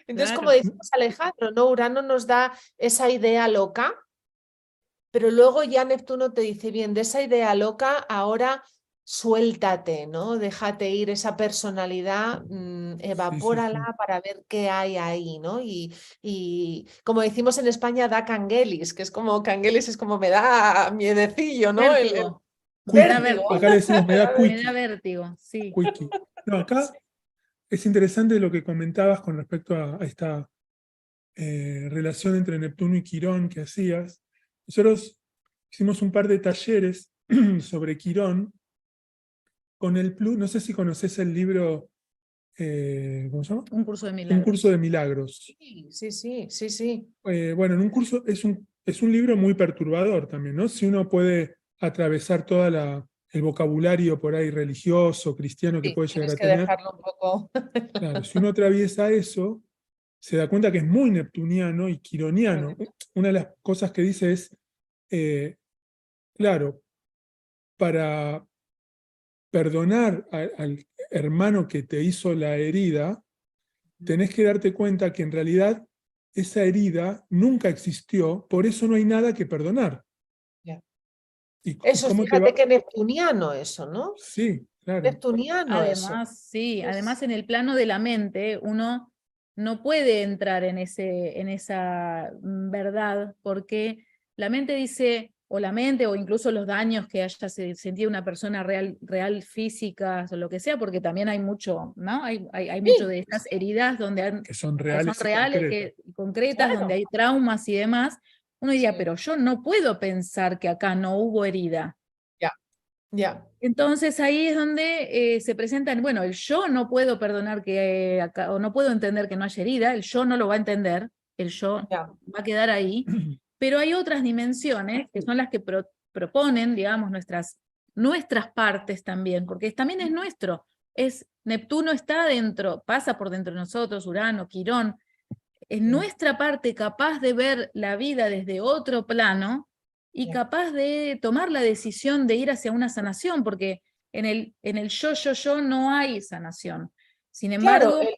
Entonces, como Claro. decimos Alejandro, ¿no? Urano nos da esa idea loca, pero luego ya Neptuno te dice, bien, de esa idea loca, ahora suéltate, ¿no? Déjate ir esa personalidad, sí, sí, evapórala sí. para ver qué hay ahí, ¿no? Y como decimos en España, da canguelis, que es como, canguelis es como me da miedecillo, ¿no? El Vértigo. Me da Quickie, vértigo. acá le decimos me da Me da quickie, vértigo, sí. quickie. No, acá es interesante lo que comentabas con respecto a esta relación entre Neptuno y Quirón que hacías. Nosotros hicimos un par de talleres sobre Quirón con el plus, no sé si conoces el libro, ¿cómo se llama? Un curso de Un milagros. curso de milagros. Sí, sí, sí, sí. Bueno, en un curso es un libro muy perturbador también, ¿no? Si uno puede atravesar toda el vocabulario por ahí religioso, cristiano que Sí, puede llegar tienes a que tener. dejarlo un poco. Claro, si uno atraviesa eso, se da cuenta que es muy neptuniano y quironiano. Una de las cosas que dice es, claro, para perdonar al hermano que te hizo la herida, tenés que darte cuenta que en realidad esa herida nunca existió, por eso no hay nada que perdonar. Ya. ¿Y Eso, cómo te fíjate va? que neptuniano eso, ¿no? Sí, claro. Neptuniano eso. Además, sí, Es- además en el plano de la mente uno no puede entrar en esa verdad, porque la mente dice, o la mente, o incluso los daños que haya sentido una persona real físicas o lo que sea, porque también hay mucho, ¿no? Hay mucho Sí, de estas heridas donde Que son que son reales y reales, concretas. concretas, donde claro. hay traumas y demás. Uno diría, Sí. pero yo no puedo pensar que acá no hubo herida. Ya, ya, Entonces ahí es donde se presentan, bueno, el yo no puedo perdonar que acá, o no puedo entender que no haya herida, el yo no lo va a entender, el yo ya. va a quedar ahí, pero hay otras dimensiones que son las que proponen, digamos, nuestras partes también, porque también es nuestro, Neptuno está dentro, pasa por dentro de nosotros, Urano, Quirón, es Sí, nuestra parte capaz de ver la vida desde otro plano y ya. capaz de tomar la decisión de ir hacia una sanación, porque en el yo no hay sanación. Sin Claro, embargo,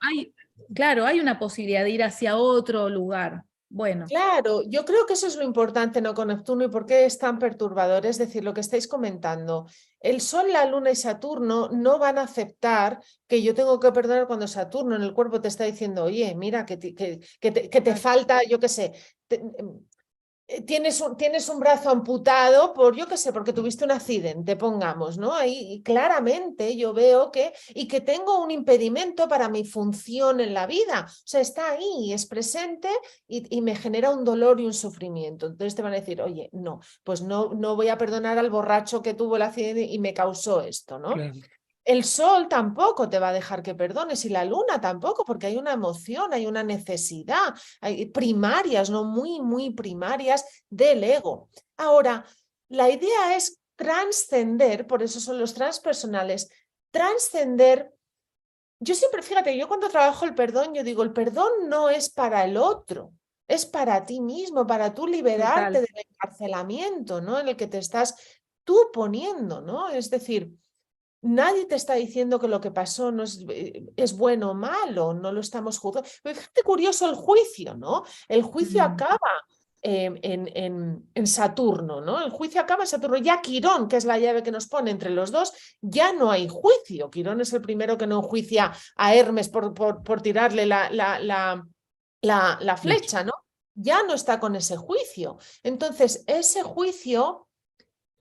claro, hay una posibilidad de ir hacia otro lugar. Bueno, claro, yo creo que eso es lo importante, ¿no? Con Neptuno y por qué es tan perturbador. Es decir, lo que estáis comentando, el Sol, la Luna y Saturno no van a aceptar que yo tengo que perdonar cuando Saturno en el cuerpo te está diciendo, oye, mira, que te falta, yo qué sé. Tienes un brazo amputado por, yo qué sé, porque tuviste un accidente, pongamos, ¿no? Ahí claramente yo veo que tengo un impedimento para mi función en la vida. O sea, está ahí, es presente y me genera un dolor y un sufrimiento. Entonces te van a decir, oye, no, pues no voy a perdonar al borracho que tuvo el accidente y me causó esto, ¿no? Claro. El sol tampoco te va a dejar que perdones y la luna tampoco, porque hay una emoción, hay una necesidad, hay primarias, no muy, muy primarias del ego. Ahora, la idea es trascender, por eso son los transpersonales, trascender. Yo siempre, fíjate, yo cuando trabajo el perdón, yo digo, el perdón no es para el otro, es para ti mismo, para tú liberarte total. del encarcelamiento, ¿no? En el que te estás tú poniendo, ¿no? Es decir, nadie te está diciendo que lo que pasó no es bueno o malo, no lo estamos juzgando. Pero fíjate curioso el juicio, ¿no? El juicio Mm, acaba en Saturno, ¿no? El juicio acaba en Saturno. Ya Quirón, que es la llave que nos pone entre los dos, ya no hay juicio. Quirón es el primero que no enjuicia a Hermes por tirarle la Flecha. flecha, ¿no? Ya no está con ese juicio. Entonces, ese juicio,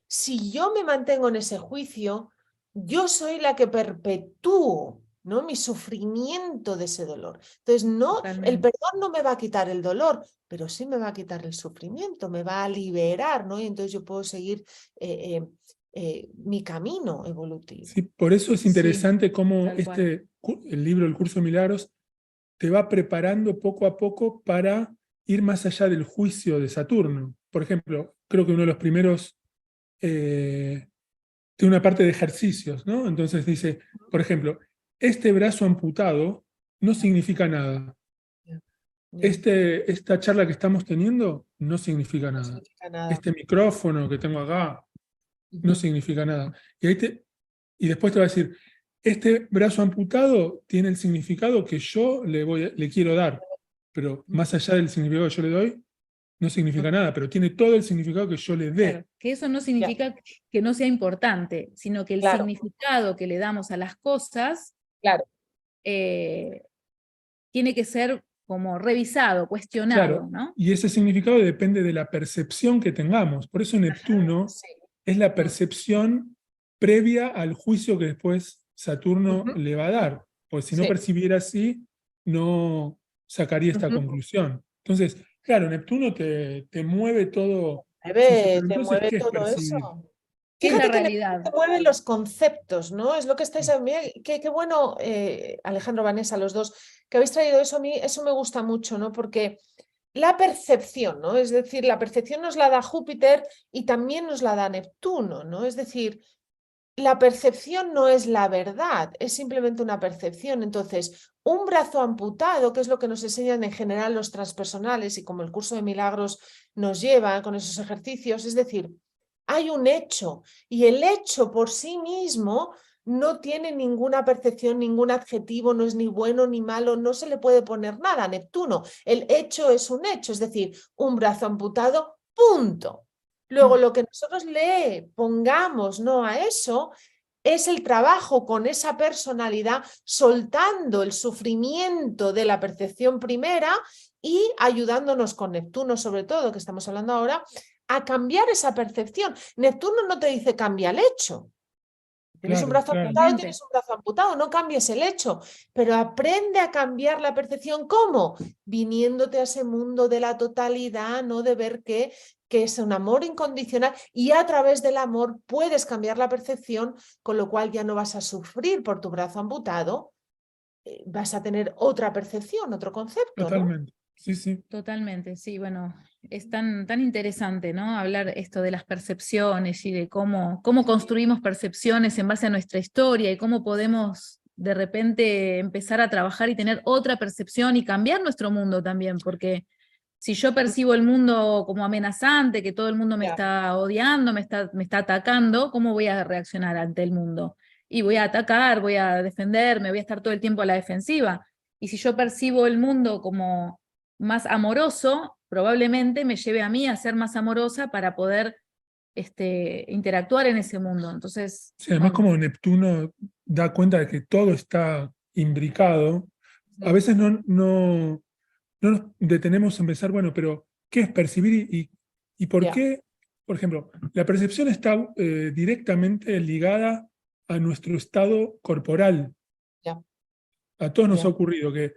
si yo me mantengo en ese juicio, yo soy la que perpetúo, ¿no? Mi sufrimiento de ese dolor. Entonces, no, el totalmente. perdón no me va a quitar el dolor, pero sí me va a quitar el sufrimiento, me va a liberar, ¿no? Y entonces yo puedo seguir mi camino evolutivo. Sí, por eso es Sí, interesante cómo tal cual. el libro El Curso de Milagros te va preparando poco a poco para ir más allá del juicio de Saturno. Por ejemplo, creo que uno de los primeros tiene una parte de ejercicios, ¿no? Entonces dice, por ejemplo, este brazo amputado no significa nada. Ya, ya, Esta charla que estamos teniendo no significa no nada. significa nada. Este micrófono que tengo acá no Ujú. significa nada. Y después te va a decir, este brazo amputado tiene el significado que yo le quiero dar, pero más allá del significado que yo le doy, no significa Ujú. nada, pero tiene todo el significado que yo le dé. Claro, que eso no Ya, significa que no sea importante, sino que el claro, significado que le damos a las cosas claro. eh, tiene que ser como revisado, cuestionado, Claro, ¿no? y ese significado depende de la percepción que tengamos. Por eso Ajá, Neptuno sí. es la Mm. percepción previa al juicio que después Saturno Ujú. le va a dar. Porque si no Sí. percibiera así, no sacaría esta Ujú. conclusión. Entonces, claro, Neptuno te mueve todo. Sí, sí, Mueve, pero te entonces, mueve ¿qué es todo eso. percibir? ¿Qué es la Fíjate que Neptuno te realidad? mueve los conceptos, ¿no? Es lo que estáis a mí, qué bueno, Alejandro, Vanessa, los dos, que habéis traído eso a mí, eso me gusta mucho, ¿no? Porque la percepción, ¿no? Es decir, la percepción nos la da Júpiter y también nos la da Neptuno, ¿no? Es decir, la percepción no es la verdad, es simplemente una percepción. Entonces, un brazo amputado, que es lo que nos enseñan en general los transpersonales y como el curso de milagros nos lleva con esos ejercicios, es decir, hay un hecho y el hecho por sí mismo no tiene ninguna percepción, ningún adjetivo, no es ni bueno ni malo, no se le puede poner nada a Neptuno. El hecho es un hecho, es decir, un brazo amputado, punto. Luego, lo que nosotros le pongamos no a eso es el trabajo con esa personalidad, soltando el sufrimiento de la percepción primera y ayudándonos con Neptuno, sobre todo, que estamos hablando ahora, a cambiar esa percepción. Neptuno no te dice cambia el hecho. Tienes un brazo amputado, tienes un brazo amputado, no cambies el hecho, pero aprende a cambiar la percepción. ¿Cómo? Viniéndote a ese mundo de la totalidad, ¿no? De ver que es un amor incondicional y a través del amor puedes cambiar la percepción, con lo cual ya no vas a sufrir por tu brazo amputado, vas a tener otra percepción, otro concepto, Totalmente. Sí, sí. Totalmente, sí, bueno, es tan interesante, ¿no? Hablar esto de las percepciones y de cómo construimos percepciones en base a nuestra historia y cómo podemos de repente empezar a trabajar y tener otra percepción y cambiar nuestro mundo también, porque si yo percibo el mundo como amenazante, que todo el mundo me está odiando, me está atacando, ¿cómo voy a reaccionar ante el mundo? Y voy a atacar, voy a defenderme, voy a estar todo el tiempo a la defensiva. Y si yo percibo el mundo como más amoroso, probablemente me lleve a mí a ser más amorosa para poder interactuar en ese mundo. Entonces, sí, además como Neptuno da cuenta de que todo está imbricado, a veces no nos detenemos en pensar, bueno, pero ¿qué es percibir y por qué? Por ejemplo, la percepción está directamente ligada a nuestro estado corporal. A todos nos ha ocurrido que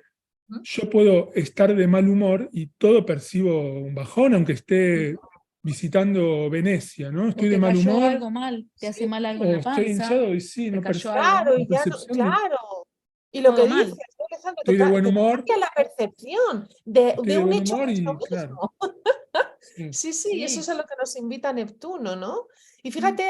yo puedo estar de mal humor y todo percibo un bajón, aunque esté visitando Venecia, ¿no? Estoy de mal humor. Algo mal, te hace mal algo en la panza. Estoy hinchado y sí, no percibo. Claro, y ya no, claro. Y lo que dices, Alejandro, estoy de buen humor. Cambia la percepción de un buen hecho humor que es y, lo mismo. claro. Sí, eso es a lo que nos invita Neptuno, ¿no? Y fíjate,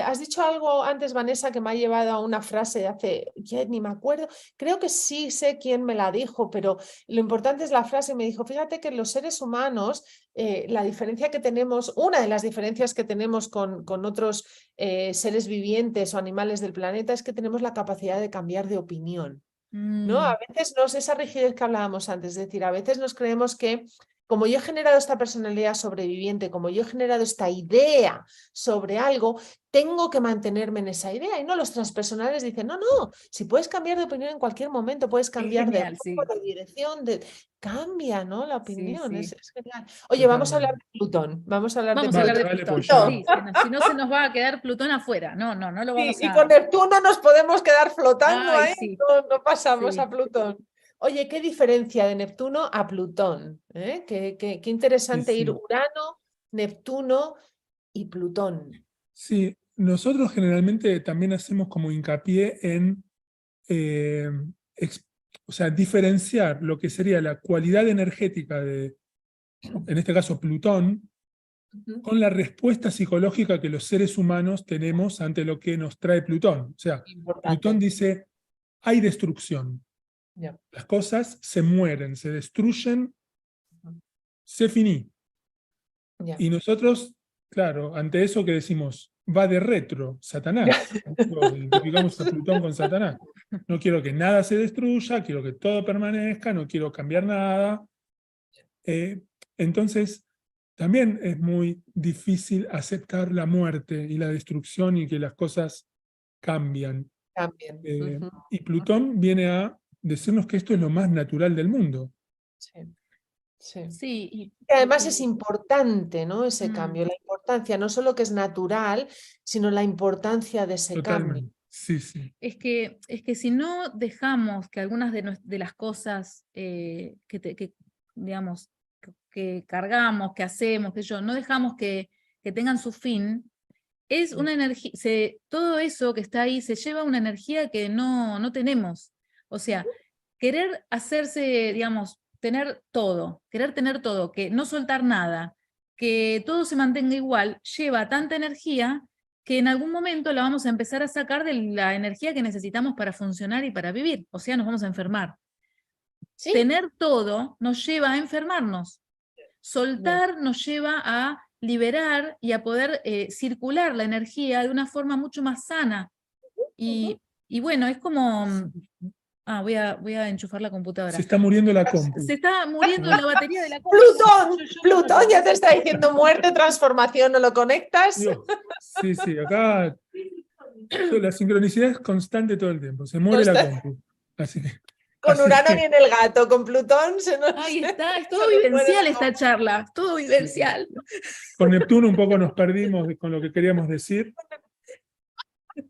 has dicho algo antes, Vanessa, que me ha llevado a una frase de hace, ya ni me acuerdo, creo que sí sé quién me la dijo, pero lo importante es la frase, me dijo, fíjate que los seres humanos, la diferencia que tenemos, una de las diferencias que tenemos con otros seres vivientes o animales del planeta es que tenemos la capacidad de cambiar de opinión, ¿no? A veces esa rigidez que hablábamos antes, es decir, a veces nos creemos que como yo he generado esta personalidad sobreviviente, como yo he generado esta idea sobre algo, tengo que mantenerme en esa idea. Y no, los transpersonales dicen, no, si puedes cambiar de opinión en cualquier momento, puedes cambiar genial, de dirección, cambia, ¿no? La opinión, sí. Es genial. Oye, vamos a hablar de Plutón, vamos a hablar de Plutón. Sí, si no se nos va a quedar Plutón afuera, no lo vamos a... Y con Neptuno nos podemos quedar flotando ahí, sí. no pasamos a Plutón. Oye, qué diferencia de Neptuno a Plutón, ¿eh? Qué interesante ir Urano, Neptuno y Plutón. Sí, nosotros generalmente también hacemos como hincapié en o sea, diferenciar lo que sería la cualidad energética de, en este caso, Plutón, con la respuesta psicológica que los seres humanos tenemos ante lo que nos trae Plutón. O sea, Plutón dice, hay destrucción. Las cosas se mueren, se destruyen, se finí. Y nosotros, claro, ante eso que decimos, va de retro, Satanás. Identificamos a Plutón con Satanás. No quiero que nada se destruya, quiero que todo permanezca, no quiero cambiar nada. Entonces, también es muy difícil aceptar la muerte y la destrucción y que las cosas cambian. Y Plutón viene a decirnos que esto es lo más natural del mundo. Sí. Y además es importante, ¿no? Ese cambio, la importancia, no solo que es natural, sino la importancia de ese cambio. Sí. Es que si no dejamos que algunas de las cosas digamos, que cargamos, que hacemos, no dejamos que tengan su fin, es una energía, todo eso que está ahí se lleva una energía que no tenemos. O sea, querer hacerse, digamos, querer tener todo, que no soltar nada, que todo se mantenga igual, lleva tanta energía que en algún momento la vamos a empezar a sacar de la energía que necesitamos para funcionar y para vivir, o sea, nos vamos a enfermar. Sí. Tener todo nos lleva a enfermarnos. Soltar nos lleva a liberar y a poder circular la energía de una forma mucho más sana. Y bueno, es como... voy a enchufar la computadora. Se está muriendo la compu. Se está muriendo la batería de la compu. Plutón ya te está diciendo muerte, transformación, ¿no lo conectas? Dios, sí, acá la sincronicidad es constante todo el tiempo. Se muere la compu. Así que, con Urano viene el gato, con Plutón se nos... Ahí está, es todo vivencial esta charla, todo vivencial. Con Neptuno un poco nos perdimos con lo que queríamos decir.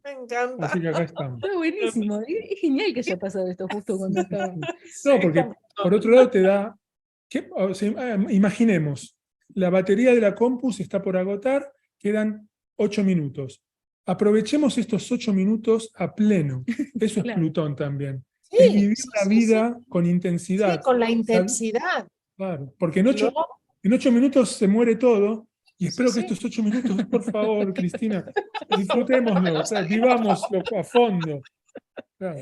Me encanta. Así que acá estamos. Está buenísimo, es genial que haya pasado esto justo cuando estaba. No, porque por otro lado te da... o sea, imaginemos, la batería de la compu se está por agotar, quedan 8 minutos. Aprovechemos estos 8 minutos a pleno. Eso es Claro. Plutón también. Sí, Es vivir sí, la sí, vida sí. con intensidad. Sí, con la intensidad. Claro, porque en Y 8 luego, minutos se muere todo. Y espero sí, que estos 8 minutos, por favor, Cristina, disfrutémoslo, o sea, vivámoslo a fondo. Claro.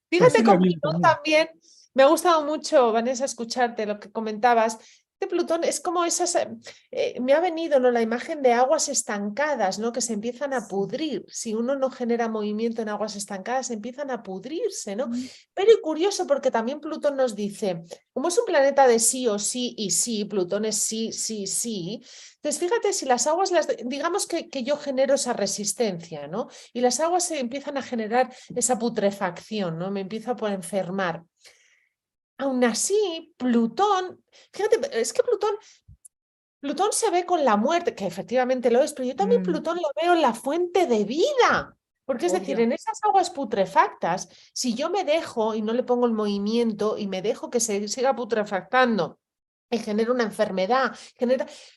Fíjate, Así la con vida Plutón también. también, me ha gustado mucho, Vanessa, escucharte lo que comentabas. Este Plutón es como esas, me ha venido, ¿no?, la imagen de aguas estancadas, ¿no?, que se empiezan a pudrir. Si uno no genera movimiento en aguas estancadas, empiezan a pudrirse, ¿no? Pero es curioso porque también Plutón nos dice, como es un planeta de sí o sí y sí, Plutón es sí, sí, sí. Entonces, fíjate, si las aguas, digamos que yo genero esa resistencia, ¿no? Y las aguas se empiezan a generar esa putrefacción, ¿no? Me empiezo a enfermar. Aún así, Plutón, fíjate, es que Plutón se ve con la muerte, que efectivamente lo es, pero yo también Plutón lo veo en la fuente de vida. Porque es decir, en esas aguas putrefactas, si yo me dejo y no le pongo el movimiento y me dejo que se siga putrefactando y genera una enfermedad,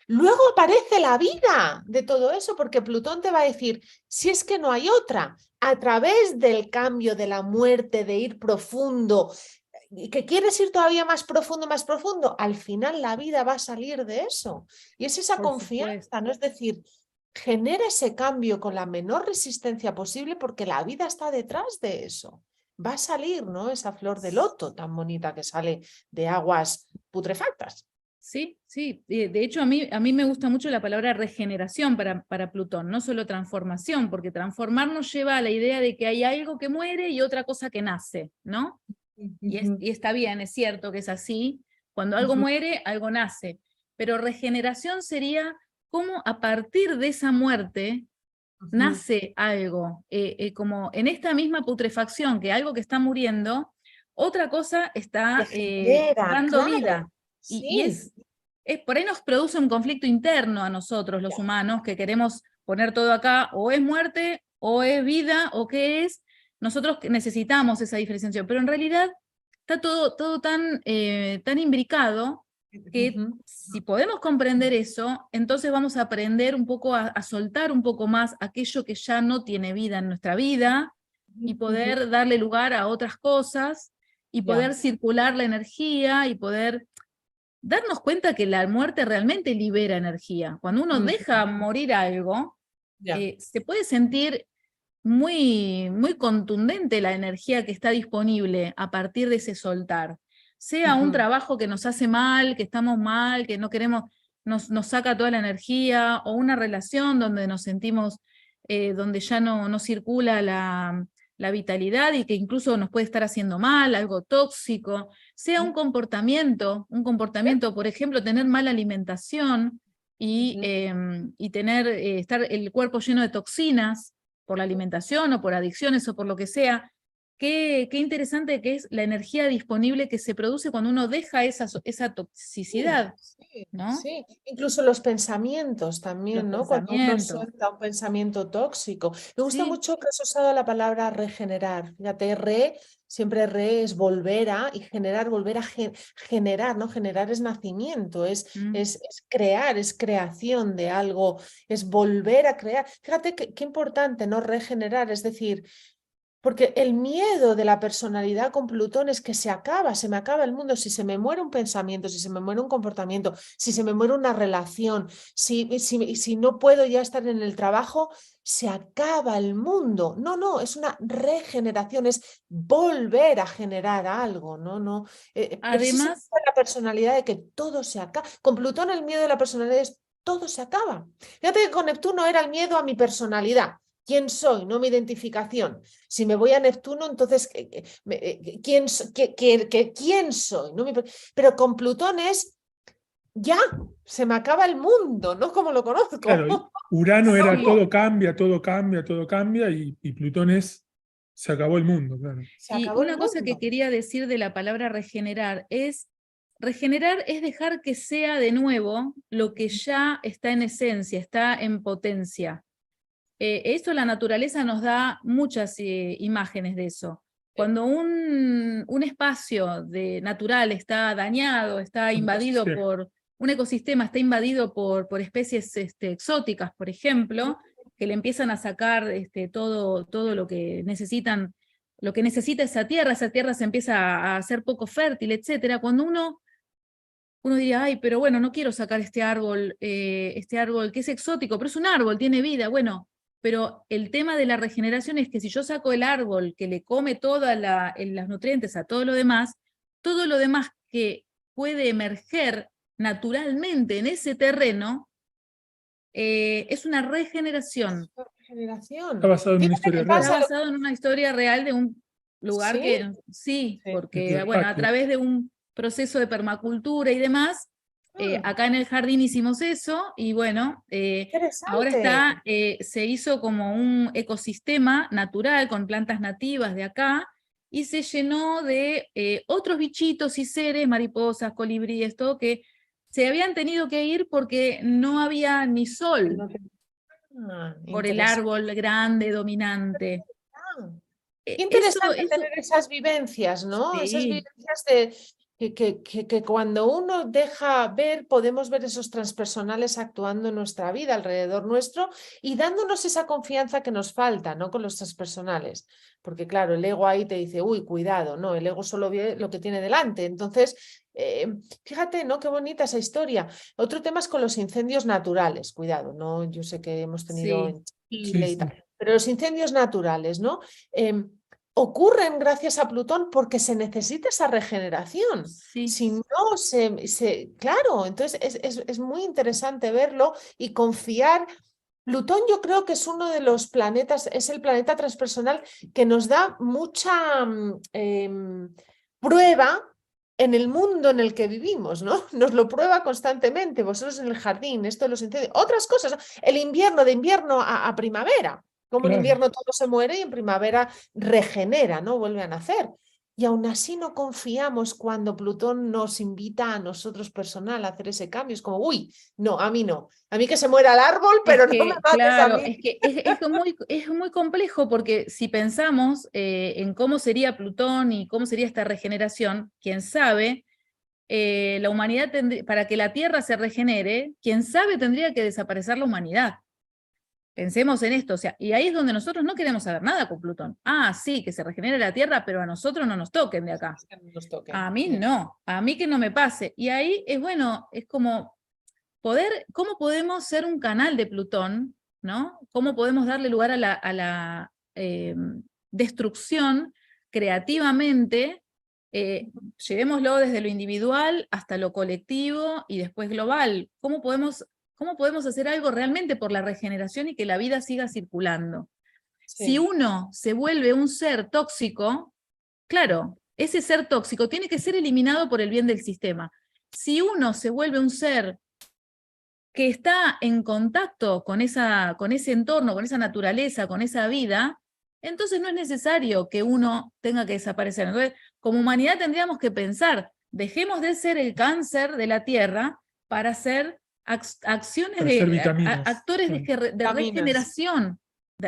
luego aparece la vida de todo eso, porque Plutón te va a decir, si es que no hay otra, a través del cambio, de la muerte, de ir profundo, y que quieres ir todavía más profundo, al final la vida va a salir de eso. Y es esa confianza, ¿no? Es decir, genera ese cambio con la menor resistencia posible porque la vida está detrás de eso. Va a salir, ¿no?, esa flor de loto tan bonita que sale de aguas putrefactas. Sí, sí. De hecho, a mí me gusta mucho la palabra regeneración para Plutón, no solo transformación, porque transformar nos lleva a la idea de que hay algo que muere y otra cosa que nace, ¿no? Y está bien, es cierto que es así. Cuando algo muere, algo nace. Pero regeneración sería cómo a partir de esa muerte nace algo. Como en esta misma putrefacción, que algo que está muriendo, otra cosa está dando vida. Sí. Y por ahí nos produce un conflicto interno a nosotros, los humanos, que queremos poner todo acá, o es muerte, o es vida, o qué es. Nosotros necesitamos esa diferenciación, pero en realidad está todo tan imbricado que si podemos comprender eso, entonces vamos a aprender un poco a soltar un poco más aquello que ya no tiene vida en nuestra vida y poder darle lugar a otras cosas y poder circular la energía y poder darnos cuenta que la muerte realmente libera energía. Cuando uno deja morir algo, se puede sentir muy, muy contundente la energía que está disponible a partir de ese soltar. Sea un trabajo que nos hace mal, que estamos mal, que no queremos, nos saca toda la energía, o una relación donde nos sentimos, donde ya no circula la vitalidad y que incluso nos puede estar haciendo mal, algo tóxico, sea un comportamiento, por ejemplo, tener mala alimentación y estar el cuerpo lleno de toxinas por la alimentación o por adicciones o por lo que sea. Qué interesante que es la energía disponible que se produce cuando uno deja esa toxicidad, ¿no? Sí, incluso los pensamientos también, ¿no? Cuando uno suelta un pensamiento tóxico. Me gusta mucho que has usado la palabra regenerar. Fíjate, siempre es volver a, y generar, volver a generar, ¿no? Generar es nacimiento, es crear, es creación de algo, es volver a crear. Fíjate qué importante, ¿no? Regenerar, es decir, Porque el miedo de la personalidad con Plutón es que se me acaba el mundo. Si se me muere un pensamiento, si se me muere un comportamiento, si se me muere una relación, si no puedo ya estar en el trabajo, se acaba el mundo. No, no, es una regeneración, es volver a generar algo, no, no. Precisamente Además, la personalidad de que todo se acaba. Con Plutón el miedo de la personalidad es todo se acaba. Fíjate que con Neptuno era el miedo a mi personalidad. ¿Quién soy? No mi identificación. Si me voy a Neptuno, entonces, ¿quién soy? ¿No? Pero con Plutón es, ya, se me acaba el mundo, no como lo conozco. Claro, Urano era sí, todo cambia, todo cambia, todo cambia, y Plutón es, se acabó el mundo, claro. Se y acabó el una cosa que mundo. quería decir de la palabra regenerar es dejar que sea de nuevo lo que ya está en esencia, está en potencia. Esto la naturaleza nos da muchas imágenes de eso. Cuando un espacio natural está dañado, está invadido Sí, por un ecosistema, está invadido por especies exóticas, por ejemplo, que le empiezan a sacar todo lo que necesitan, lo que necesita esa tierra se empieza a hacer poco fértil, etcétera. Cuando uno diría, ay, pero bueno, no quiero sacar este árbol que es exótico, pero es un árbol, tiene vida. Bueno, pero el tema de la regeneración es que si yo saco el árbol que le come todos los nutrientes a todo lo demás que puede emerger naturalmente en ese terreno, es una regeneración. está Generación. basado en una Fíjate historia qué Está real. pasa. basado en una historia real de un lugar Sí, que sí, sí. De porque bueno, a Tierráqueo. través de un proceso de permacultura y demás, Mm, acá en el jardín hicimos eso y bueno, ahora interesante. se hizo como un ecosistema natural con plantas nativas de acá y se llenó de otros bichitos y seres, mariposas, colibríes, todo que se habían tenido que ir porque no había ni sol por el Interesante. árbol grande, dominante. Qué interesante Eso, tener esas vivencias, ¿no? Esas sí, vivencias de que cuando uno deja ver, podemos ver esos transpersonales actuando en nuestra vida, alrededor nuestro, y dándonos esa confianza que nos falta, ¿no? Con los transpersonales. Porque claro, el ego ahí te dice, uy, cuidado, ¿no? El ego solo ve lo que tiene delante. Entonces, fíjate, ¿no? Qué bonita esa historia. Otro tema es con los incendios naturales, cuidado, ¿no? Yo sé que hemos tenido sí, en Sí, Chile y sí. tal, pero los incendios naturales, ¿no? Ocurren gracias a Plutón porque se necesita esa regeneración. sí. Si no, claro, entonces es muy interesante verlo y confiar. Plutón yo creo que es uno de los planetas, es el planeta transpersonal que nos da mucha prueba en el mundo en el que vivimos, ¿no? Nos lo prueba constantemente, vosotros en el jardín, esto de los incendios, otras cosas, ¿no? El invierno, de invierno a primavera, como en Claro. invierno todo se muere y en primavera regenera, ¿no? Vuelve a nacer. Y aún así no confiamos cuando Plutón nos invita a nosotros personal a hacer ese cambio. Es como, uy, no, a mí no. A mí que se muera el árbol, Es pero no me que, mates a claro, mí. es que es muy complejo porque si pensamos en cómo sería Plutón y cómo sería esta regeneración, quién sabe, la humanidad para que la Tierra se regenere, quién sabe tendría que desaparecer la humanidad. Pensemos en esto, o sea, y ahí es donde nosotros no queremos saber nada con Plutón. Ah, sí, que se regenere la Tierra, pero a nosotros no nos toquen de acá. Que no nos toque. A mí no, a mí que no me pase. Y ahí es bueno, es como ¿cómo podemos ser un canal de Plutón? ¿No? ¿Cómo podemos darle lugar a la destrucción creativamente? Llevémoslo desde lo individual hasta lo colectivo y después global. ¿Cómo podemos hacer algo realmente por la regeneración y que la vida siga circulando? Si Sí. uno se vuelve un ser tóxico, claro, ese ser tóxico tiene que ser eliminado por el bien del sistema. Si uno se vuelve un ser que está en contacto con ese entorno, con esa naturaleza, con esa vida, entonces no es necesario que uno tenga que desaparecer. Entonces, como humanidad tendríamos que pensar, dejemos de ser el cáncer de la Tierra para ser acciones Para hacer de vitaminas. actores Claro. de Vitaminas. regeneración,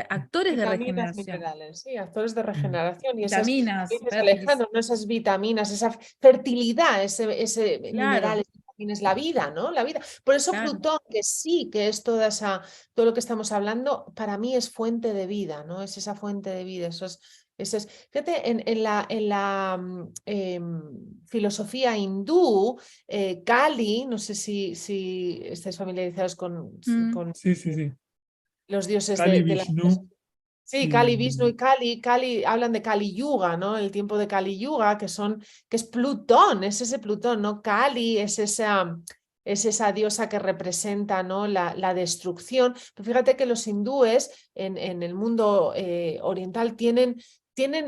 actores de Vitaminas, regeneración, minerales, sí, actores de Mm. regeneración y esas, vitaminas, dices Alejandro, ¿no? Esas vitaminas, esa fertilidad, ese claro, mineral, es la vida, ¿no? La vida. Por eso claro. Plutón, que sí, que es todo lo que estamos hablando, para mí es fuente de vida, ¿no? Es esa fuente de vida, Fíjate, en la filosofía hindú, Kali, no sé si estáis familiarizados con Sí, sí, sí. los dioses Kali, de la... Vishnu Sí, Kali, Vishnu y y Kali hablan de Kali Yuga, ¿no? El tiempo de Kali Yuga, que es Plutón, es ese Plutón, ¿no? Kali es esa diosa que representa, ¿no? la destrucción. Pero fíjate que los hindúes en el mundo oriental tienen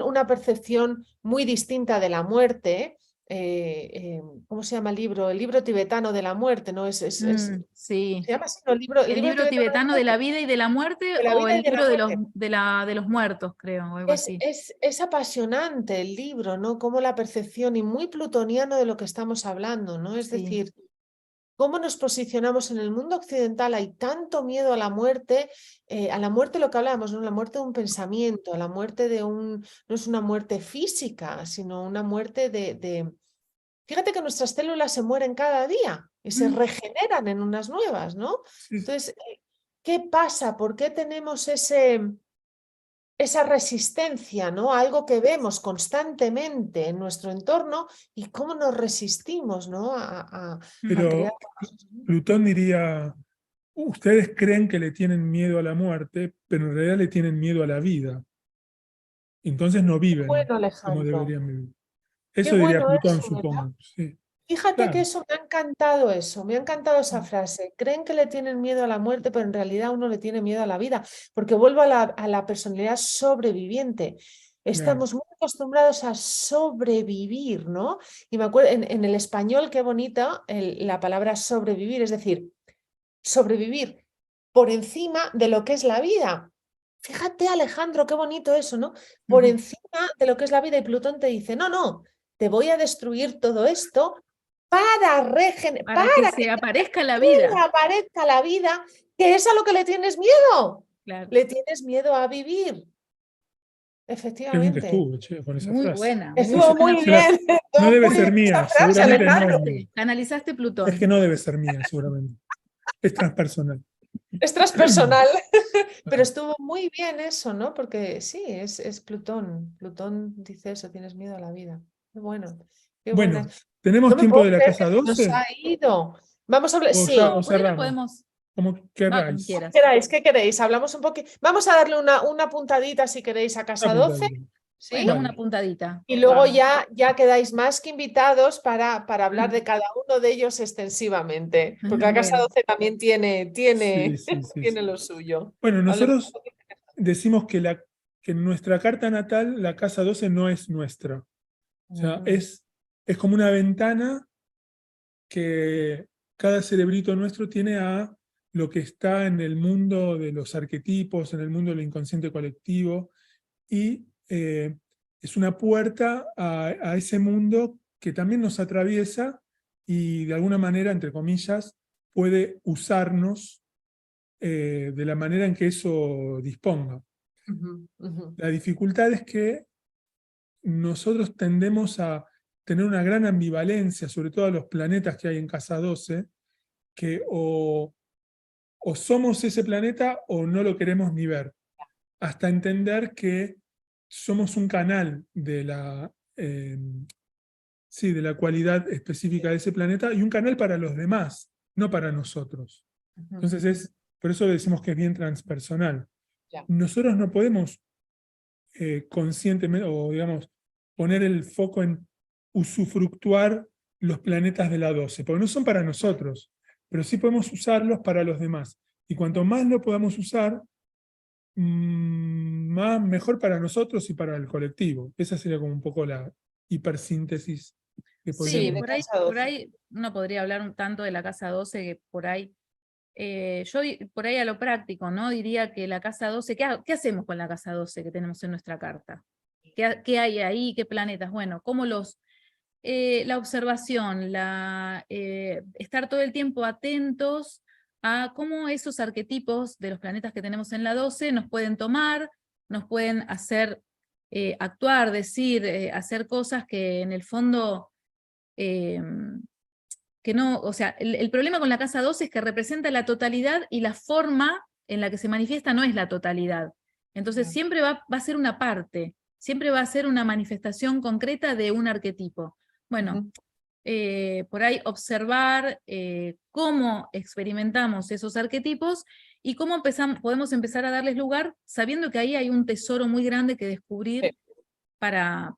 una percepción muy distinta de la muerte. ¿Cómo se llama el libro? El libro tibetano de la muerte, ¿no? Sí. ¿Se llama así? ¿No? El ¿El libro libro tibetano tibetano de la vida y de la muerte de la o vida el y de la libro muerte. de los muertos, creo, o algo así? Es apasionante el libro, ¿no? Como la percepción y muy plutoniano de lo que estamos hablando, ¿no? Es Sí. decir, cómo nos posicionamos en el mundo occidental. Hay tanto miedo a la muerte lo que hablábamos, ¿no? La muerte de un pensamiento, a la muerte no es una muerte física, sino una muerte Fíjate que nuestras células se mueren cada día y se Mm, regeneran en unas nuevas, ¿no? sí, Entonces, ¿qué pasa? ¿Por qué tenemos esa resistencia, ¿no? Algo que vemos constantemente en nuestro entorno y cómo nos resistimos, ¿no? A crear. pero Plutón diría, ustedes creen que le tienen miedo a la muerte, pero en realidad le tienen miedo a la vida. Entonces no viven Bueno, como Alejandro, deberían vivir. qué Eso diría bueno Plutón, eso, ¿verdad? supongo. Sí, Fíjate que claro. eso me ha encantado eso, me ha encantado esa frase. Creen que le tienen miedo a la muerte, pero en realidad uno le tiene miedo a la vida, porque vuelvo a la personalidad sobreviviente. Claro. Estamos muy acostumbrados a sobrevivir, ¿no? Y me acuerdo, en el español, qué bonita la palabra sobrevivir, es decir, sobrevivir por encima de lo que es la vida. Fíjate, Alejandro, qué bonito eso, ¿no? Por ujú. encima de lo que es la vida y Plutón te dice, no, no, te voy a destruir todo esto Para que para se aparezca la que vida. aparezca la vida, que es a lo que le tienes miedo. Claro. Le tienes miedo a vivir, Qué bien que efectivamente. estuvo, che, con esa Muy frase. buena, muy Estuvo buena muy Será- bien, no estuvo debe muy ser bien esa mía, frase, seguramente no. Alejandro. Canalizaste Es que Plutón. no debe ser mía, seguramente. Es transpersonal. Es transpersonal, pero Claro. estuvo muy bien eso, ¿no? Porque sí, es Plutón. Plutón dice eso, tienes miedo a la vida. Qué bueno, qué Bueno, buenas. ¿tenemos No me tiempo puedo de la creer que casa se nos 12? ha ido. Vamos a hablar, ¿O ya sí. o Por ahí lo cerramos? podemos, Como va como queráis. quieras. ¿Qué queréis? Hablamos un poquito. Vamos a darle una puntadita si queréis a Una casa 12, puntadita. ¿sí? Bueno, una Dale. puntadita. Y luego Vamos. ya quedáis más que invitados para hablar de cada uno de ellos extensivamente, porque la casa Bueno, 12 también Sí, sí, sí, tiene sí. lo suyo. Bueno, Hablemos. nosotros decimos que en nuestra carta natal la casa 12 no es nuestra. O sea, Ujú, es como una ventana que cada cerebrito nuestro tiene a lo que está en el mundo de los arquetipos, en el mundo del inconsciente colectivo, y es una puerta a ese mundo que también nos atraviesa y de alguna manera, entre comillas, puede usarnos de la manera en que eso disponga. ujú, ujú. La dificultad es que nosotros tendemos a tener una gran ambivalencia, sobre todo a los planetas que hay en casa 12, que o somos ese planeta o no lo queremos ni ver, hasta entender que somos un canal sí, de la cualidad específica de ese planeta y un canal para los demás, no para nosotros. Ujú, Entonces, por eso decimos que es bien transpersonal. ya. Nosotros no podemos conscientemente, o digamos, poner el foco en usufructuar los planetas de la 12, porque no son para nosotros, pero sí podemos usarlos para los demás. Y cuanto más lo podamos usar, más mejor para nosotros y para el colectivo. Esa sería como un poco la hipersíntesis que Sí, sí, podríamos. de casa por 12. ahí uno podría hablar un tanto de la casa 12, que por ahí, por ahí a lo práctico, ¿no? Diría que la casa 12, ¿qué hacemos con la casa 12 que tenemos en nuestra carta? ¿Qué hay ahí? ¿Qué planetas? Bueno, cómo la observación, estar todo el tiempo atentos a cómo esos arquetipos de los planetas que tenemos en la 12 nos pueden tomar, nos pueden hacer actuar, decir, hacer cosas que en el fondo, que no, o sea, el problema con la casa 12 es que representa la totalidad y la forma en la que se manifiesta no es la totalidad. Entonces Claro. siempre va a ser una parte. siempre va a ser una manifestación concreta de un arquetipo. Bueno, por ahí observar cómo experimentamos esos arquetipos y cómo podemos empezar a darles lugar, sabiendo que ahí hay un tesoro muy grande que descubrir para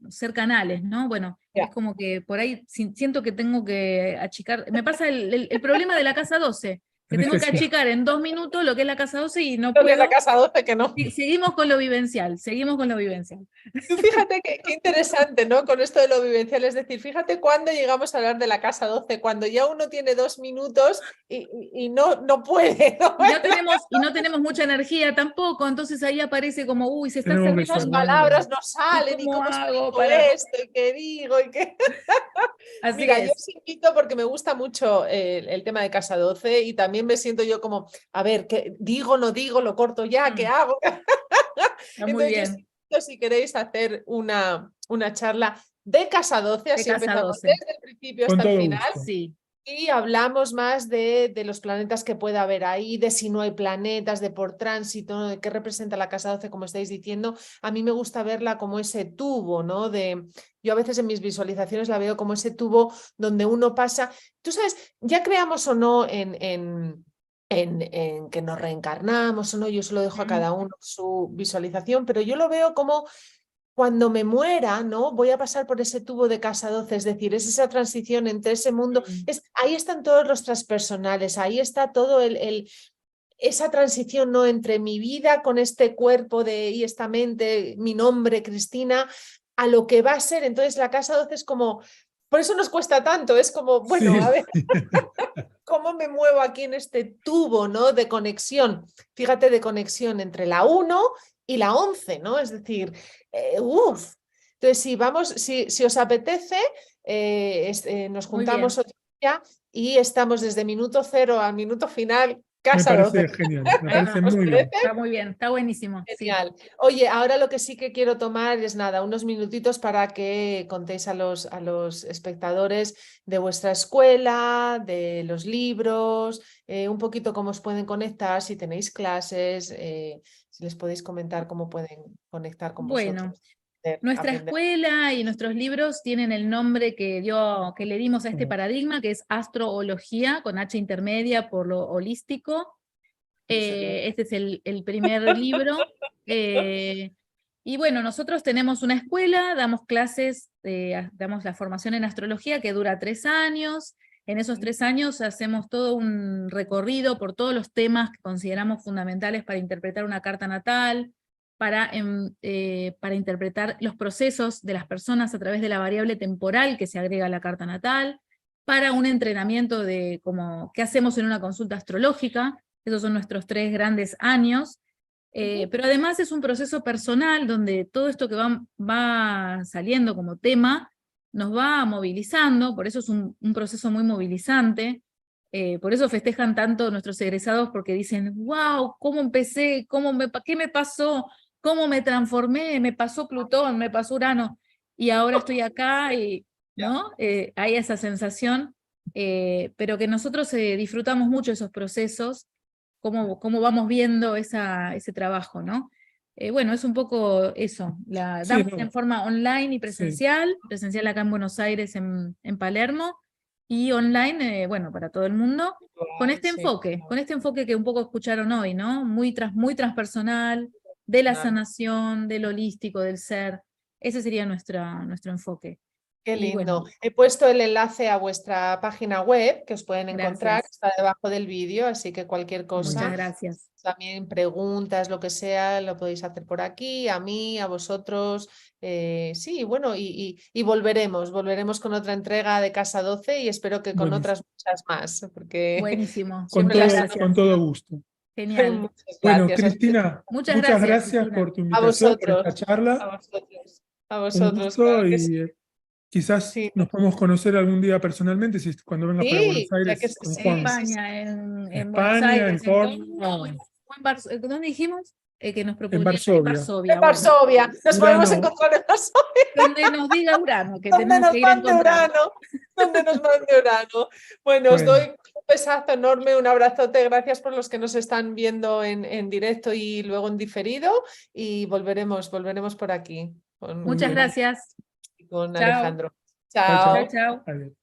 ser canales, ¿no? Bueno, es como que por ahí siento que tengo que achicar, me pasa el problema de la casa 12, que tengo que achicar en 2 minutos lo que es la casa 12 y no puedo. Lo que es la casa 12 que no. Seguimos con lo vivencial, seguimos con lo vivencial. Tú fíjate qué interesante, ¿no? Con esto de lo vivencial, es decir, fíjate cuando llegamos a hablar de la casa 12, cuando ya uno tiene 2 minutos y no puede. Y no tenemos mucha energía tampoco, entonces ahí aparece como, uy, se está saliendo. Las palabras no salen, y cómo hago para esto, y qué digo, y qué... Así Mira, es. yo os invito porque me gusta mucho el tema de casa 12 y también me siento yo como, a ver, ¿qué digo, no digo, lo corto ya, qué hago? Está muy bien. Si queréis hacer una charla de casa 12, así empezamos desde el principio hasta el final. Sí. Y hablamos más de los planetas que pueda haber ahí, de si no hay planetas, de por tránsito, ¿no? De qué representa la casa 12, como estáis diciendo. A mí me gusta verla como ese tubo, ¿no? Yo a veces en mis visualizaciones la veo como ese tubo donde uno pasa. Tú sabes, ya creamos o no en que nos reencarnamos o no, yo se lo dejo a cada uno su visualización, pero yo lo veo como cuando me muera, ¿no? Voy a pasar por ese tubo de casa 12, es decir, es esa transición entre ese mundo, ahí están todos los transpersonales, ahí está todo esa transición, ¿no? Entre mi vida con este cuerpo y esta mente, mi nombre, Cristina, a lo que va a ser. Entonces la casa 12 es como, por eso nos cuesta tanto, es como, bueno, a ver, ¿cómo me muevo aquí en este tubo, ¿no? De conexión? Fíjate, de conexión entre la 1 y la 11, ¿no? Es decir, Entonces, si os apetece, nos juntamos otro día y estamos desde minuto 0 al minuto final. Casa me parece 12. genial, me parece muy bien. Está muy bien, está buenísimo. Genial. Sí. Oye, ahora lo que sí que quiero tomar es nada, unos minutitos para que contéis a los espectadores de vuestra escuela, de los libros, un poquito cómo os pueden conectar, si tenéis clases, si les podéis comentar cómo pueden conectar con vosotros. Nuestra escuela y nuestros libros tienen el nombre que le dimos a este paradigma, que es Astroología, con H intermedia por lo holístico. Este es el primer libro. Y bueno, nosotros tenemos una escuela, damos clases, damos la formación en astrología que dura 3 años. En esos 3 años hacemos todo un recorrido por todos los temas que consideramos fundamentales para interpretar una carta natal, para interpretar los procesos de las personas a través de la variable temporal que se agrega a la carta natal, para un entrenamiento de qué hacemos en una consulta astrológica. Esos son nuestros 3 grandes años, pero además es un proceso personal donde todo esto que va saliendo como tema nos va movilizando, por eso es un proceso muy movilizante. Por eso festejan tanto nuestros egresados, porque dicen, wow, ¿cómo empecé? ¿Qué me pasó? ¿Cómo me transformé? Me pasó Plutón, me pasó Urano, y ahora estoy acá, ¿no? Hay esa sensación, pero que nosotros disfrutamos mucho esos procesos, cómo vamos viendo ese trabajo, ¿no? Bueno, es un poco eso, damos en forma online y presencial, presencial acá en Buenos Aires, en Palermo, y online, bueno, para todo el mundo, con este enfoque que un poco escucharon hoy, ¿no? Muy transpersonal, de la sanación, del holístico, del ser. Ese sería nuestro enfoque. Qué lindo. Bueno, he puesto el enlace a vuestra página web, que os pueden encontrar, está debajo del vídeo, así que cualquier cosa. Muchas gracias. También preguntas, lo que sea, lo podéis hacer por aquí, a mí, a vosotros. Sí, bueno, y volveremos con otra entrega de Casa 12 y espero que con otras muchas más. Porque buenísimo. Con todo gusto. Genial. Bueno, Cristina, muchas gracias Cristina. Por tu invitación, por esta charla. A vosotros. Claro que sí. Quizás nos podemos conocer algún día personalmente, cuando vengas para Buenos Aires con Juan. España, en Buenos Aires, en Córdoba. ¿Dónde dijimos? Que nos en Varsovia. En Varsovia. Nos podemos encontrar en Varsovia. Donde nos diga Urano, que tenemos que ir a encontrar. Donde nos mande Urano. Bueno, os doy besazo enorme, un abrazote, gracias por los que nos están viendo en directo y luego en diferido, y volveremos por aquí Muchas gracias. con Chao. Alejandro. Chao, Chao. Chao. Adiós.